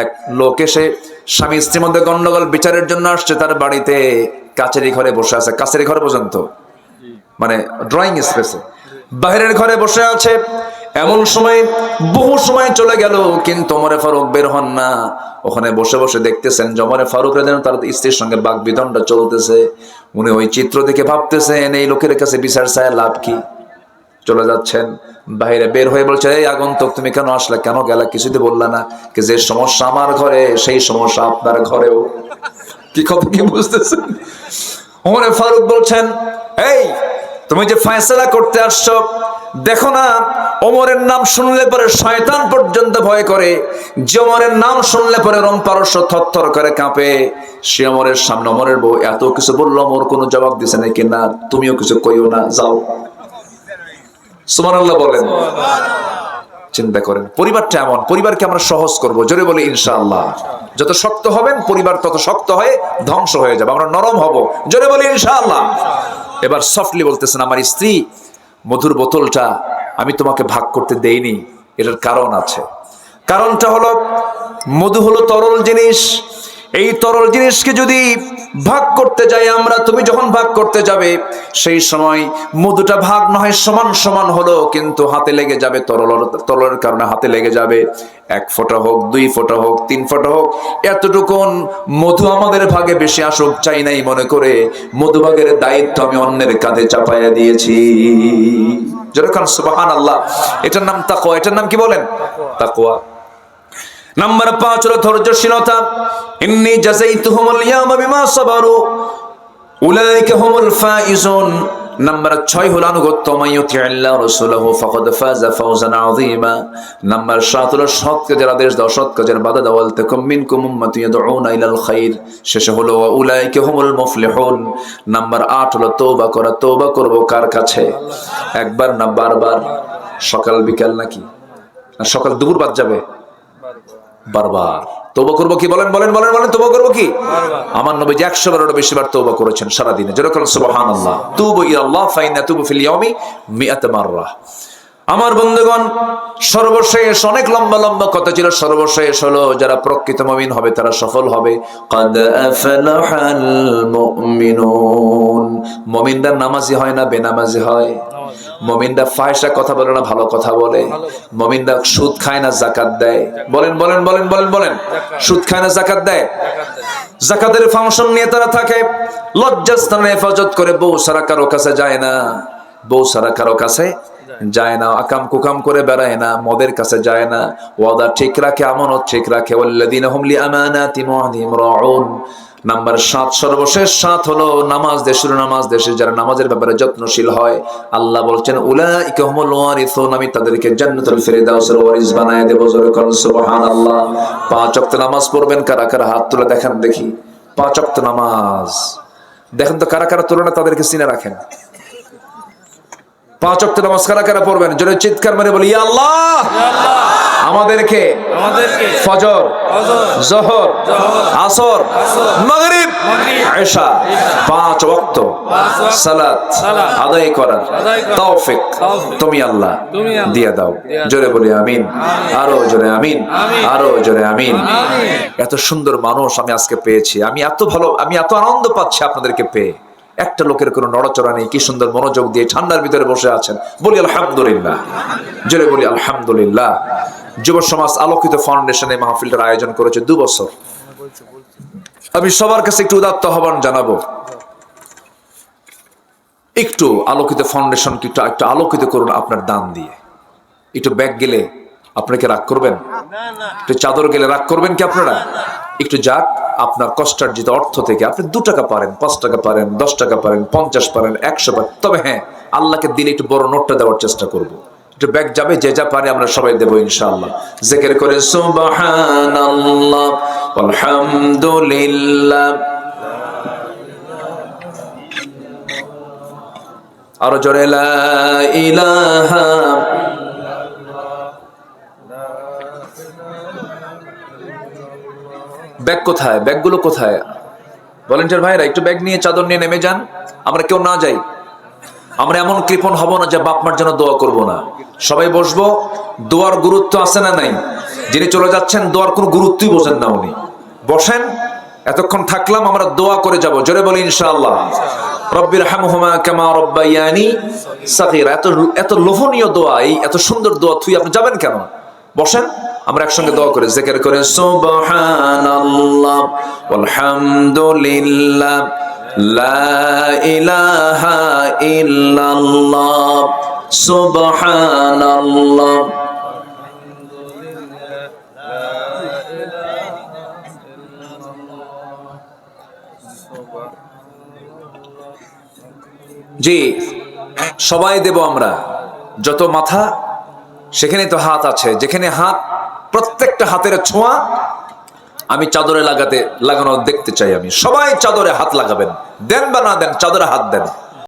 এক লোক এসে স্বামী স্ত্রীর মধ্যে গন্ডগোল বিচারের জন্য আসছে, তার বাড়িতে কাচেরি ঘরে বসে আছে, কাচেরি ঘরে পর্যন্ত মানে ড্রয়িং স্পেসে, বাইরের ঘরে বসে আছে। এমন সময় বহু সময় চলে গেল, কিন্তু ওমর ফারুক বের হন না। ওখানে বসে বসে দেখতেছেন যে ওমর ফারুক যেন তার স্ত্রীর সঙ্গে বাকবিতণ্ডা চলতেছে। উনি ওই চিত্র দেখে ভাবতেছেন, এই লোকের কাছে বিচার চায় লাভ কি? চলে যাচ্ছেন, বাইরে বের হয়ে বলছে, এই আগন্তুক তুমি কেন আসলে, কেন গেলা, কিছুতে বললা না? কি যে সমস্যা আমার ঘরে সেই সমস্যা আপনার ঘরেও। কি কথা কি বুঝতেছেন? ওমর ফারুক বলছেন, এই তুমি যে ফয়সালা করতে আসছো, দেখো না ওমরের নাম শুনলে পরে শয়তান পর্যন্ত ভয় করে, যে ওমরের নাম শুনলে পরে রোম পারস্য থরথর করে কাঁপে। সে ওমরের সামনে ওমরের বউ এত কিছু বললো, ওমর কোনো জবাব দিছে নাকি? না, তুমিও কিছু কইও না, যাও। সুবহানাল্লাহ বলেন। চিন্তা করেন, পরিবারটা এমন, পরিবারকে আমরা সহজ করব। জোরে বলি ইনশাআল্লাহ। যত শক্ত হবেন পরিবার তত শক্ত হয়ে ধ্বংস হয়ে যাবে, আমরা নরম হব। জোরে বলি ইনশাআল্লাহ। এবার সফটলি বলতেছেন, আমার স্ত্রী, মধুর বোতলটা আমি তোমাকে ভাগ করতে দেইনি, এটার কারণ আছে। কারণটা হলো, মধু হলো তরল জিনিস। এই তরল জিনিসকে যদি ভাগ করতে যাই আমরা, তুমি যখন ভাগ করতে যাবে সেই সময় মধুটা ভাগ না হয় সমান সমান হলো, কিন্তু হাতে লেগে যাবে, তরলের কারণে হাতে লেগে যাবে। 1 ফোঁটা হোক, 2 ফোঁটা হোক, 3 ফোঁটা হোক, এতটুকুন মধু আমাদের ভাগে বেশি আসুক চাই নাই মনে করে মধুভাগের দায়িত্ব আমি অন্যের কাঁধে চাপাইয়া দিয়েছি। যেরকম সুবহানাল্লাহ। এটার নাম তাকওয়া। এটার নাম কি বলেন? তাকওয়া। নাম্বার 5 হলো ধৈর্যশীলতা। ইন্নী জাযাইতুহুমুল ইয়াওমা বিমা সাবারু উলাইকা হুমুল ফাইজুন। নাম্বার 6 হলো আনুগত্য। মাইয়ুতিল্লাহ রাসূলুহু ফাকাদ ফাযা ফাওজান আযীমা। নাম্বার 7 হলো সৎ কাজের আদেশ দাও, সৎ কাজের বাধা দাও। ওয়াল তাকুম মিনকুম উম্মাতুন ইয়াদউনা ইলাল খাইর। শেষে হলো উলাইকা হুমুল মুফলিহুন। নাম্বার 8 হলো তওবা করা। তওবা করব কার কাছে? একবার না বারবার? সকাল বিকাল নাকি? না সকাল দুপুর বাদ যাবে? বারবার। তওবা করব কি? বলেন বলেন বলেন বলেন, তওবা করব কি? আমার নবীজি 100 বারেরও বেশি বার তওবা করেছেন সারা দিনে। যেরকম সুবহানাল্লাহ, তুবু ইলাল্লাহ ফাইন্না তুবু ফিল ইয়াউমি 100 মাররা। আমার বন্ধুগণ, সর্বশেষ অনেক লম্বা লম্বা কথা ছিল, সর্বশেষ হলো যারা প্রকৃত মুমিন হবে তারা সফল হবে। কাদ আফলাহাল মুমিনুন। মুমিনরা নামাজি হয় না বেনামাজি হয়? মুমিনরা ফাহিশা কথা বলে না ভালো কথা বলে? মুমিনরা সুদ খায় না যাকাত দেয়? বলেন বলেন বলেন বলেন বলেন, সুদ খায় না যাকাত দেয়? যাকাতের ফাংশন নিয়ে তারা থাকে, লজ্জাস্থানে হেফাজত করে, বউ সারা কারো কাছে যায় না, বউ সারা কারো কাছে যায় না, আকাম কুকাম করে বেড়ায় না, মদের কাছে যায় না, ওয়াদা ঠিক রাখে, আমানত ঠিক রাখে। ওয়াল্লাযীনা হুম লিআমানাতিহিম ওয়া আহদিহিম রাউন। নাম্বার 7, সর্বশেষ 7 হলো নামাজ দেশের, নামাজ দেশের যারা নামাজের ব্যাপারে যত্নশীল হয়, আল্লাহ বলছেন উলাইকা হুমুল ওয়ারিসুন, আমি তাদেরকে জান্নাতুল ফিরদাউসের ওয়ারিস বানায় দেব। জোরে বলুন সুবহানাল্লাহ। 5 ওয়াক্ত নামাজ পড়বেন কারা কারা? হাত তুলে দেখান দেখি। 5 ওয়াক্ত নামাজ দেখেন তো কারা কারা তুলনা, তাদেরকে চিনে রাখেন। 5 ওয়াক্ত নামাজ কারা কারা পড়বেন? জোরে চিৎকার মেরে বলি, ইয়া আল্লাহ আমাদেরকে ফজর, যোহর, আসর, মাগরিব, ইশা 5 ওয়াক্ত সালাত আদায় করার তৌফিক তুমি আল্লাহ দিয়ে দাও। জোরে বলি আমিন, আরো জোরে আমিন, আরো জোরে আমিন। এত সুন্দর মানুষ আমি আজকে পেয়েছি, আমি এত ভালো, আমি এত আনন্দ পাচ্ছি আপনাদেরকে পেয়ে। একটা লোকের কোনো নড়াচড়া নেই, কি সুন্দর মনোযোগ দিয়ে ঠান্ডার ভিতরে বসে আছেন। বলি আলহামদুলিল্লাহ, জোরে বলি আলহামদুলিল্লাহ। যুব সমাজ আলোকিত ফাউন্ডেশনে মাহফিলটার আয়োজন করেছে 2 বছর। আমি সবার কাছে একটু উদাত্ত আহ্বান জানাবো, একটু আলোকিত ফাউন্ডেশনকে একটু আলোকিত করুন আপনার দান দিয়ে। একটু ব্যাগ গেলে আপনাকে রাগ করবেন? একটু চাদর গেলে রাগ করবেন কি আপনারা? একটু যাক আপনার কষ্টার্জিত অর্থ থেকে আপনি 2 টাকা পারেন, 5 টাকা পারেন, 10 টাকা পারেন, 50 পারেন, 100 পারেন, তবে হ্যাঁ আল্লাহকে দিলে একটু বড় নোটটা দেওয়ার চেষ্টা করব। একটু ব্যাগ যাবে, যে যা পারে আমরা সবাই দেবো ইনশাআল্লাহ। জিকির করে সুবহানাল্লাহ আলহামদুলিল্লাহ, আরো জোরে লা ইলাহা। ব্যাগ কোথায়? ব্যাগগুলো কোথায়? ভলান্টিয়ার ভাইরা একটু ব্যাগ নিয়ে চাদর নিয়ে নেমে যান। আমরা কেউ না যাই, আমরা এমন কৃপণ হব না যে বাপ মার জন্য দোয়া করব না। সবাই বসবো। দোয়ার গুরুত্ব আছে না নাই? যিনি চলে যাচ্ছেন দোয়ার কোনো গুরুত্বই বোঝেন না, উনি বসেন। এতক্ষণ থাকলাম, আমরা দোয়া করে যাব। জোরে বলি ইনশাআল্লাহ। রব্বির হামহুমা কামা রব্বায়ানি সাগীরা। এত লোভনীয় দোয়া, এই এত সুন্দর দোয়া তুই আপনি যাবেন কেন? বসেন, আমরা একসঙ্গে দোয়া করে জিকির করে সুবহানাল্লাহ ওয়ালহামদুলিল্লাহ লা ইলাহা ইল্লাল্লাহ সুবহানাল্লাহ। জি সবাই দেব আমরা। যত মাথা সেখানে তো হাত আছে, যেখানে হাত প্রত্যেকটা হাতের ছোঁয়া আমি চাদরে লাগানো দেখতে চাই। আমি সবাই চাদরে হাত লাগাবেন, দেন বা না দেন চাদরে হাত দেন।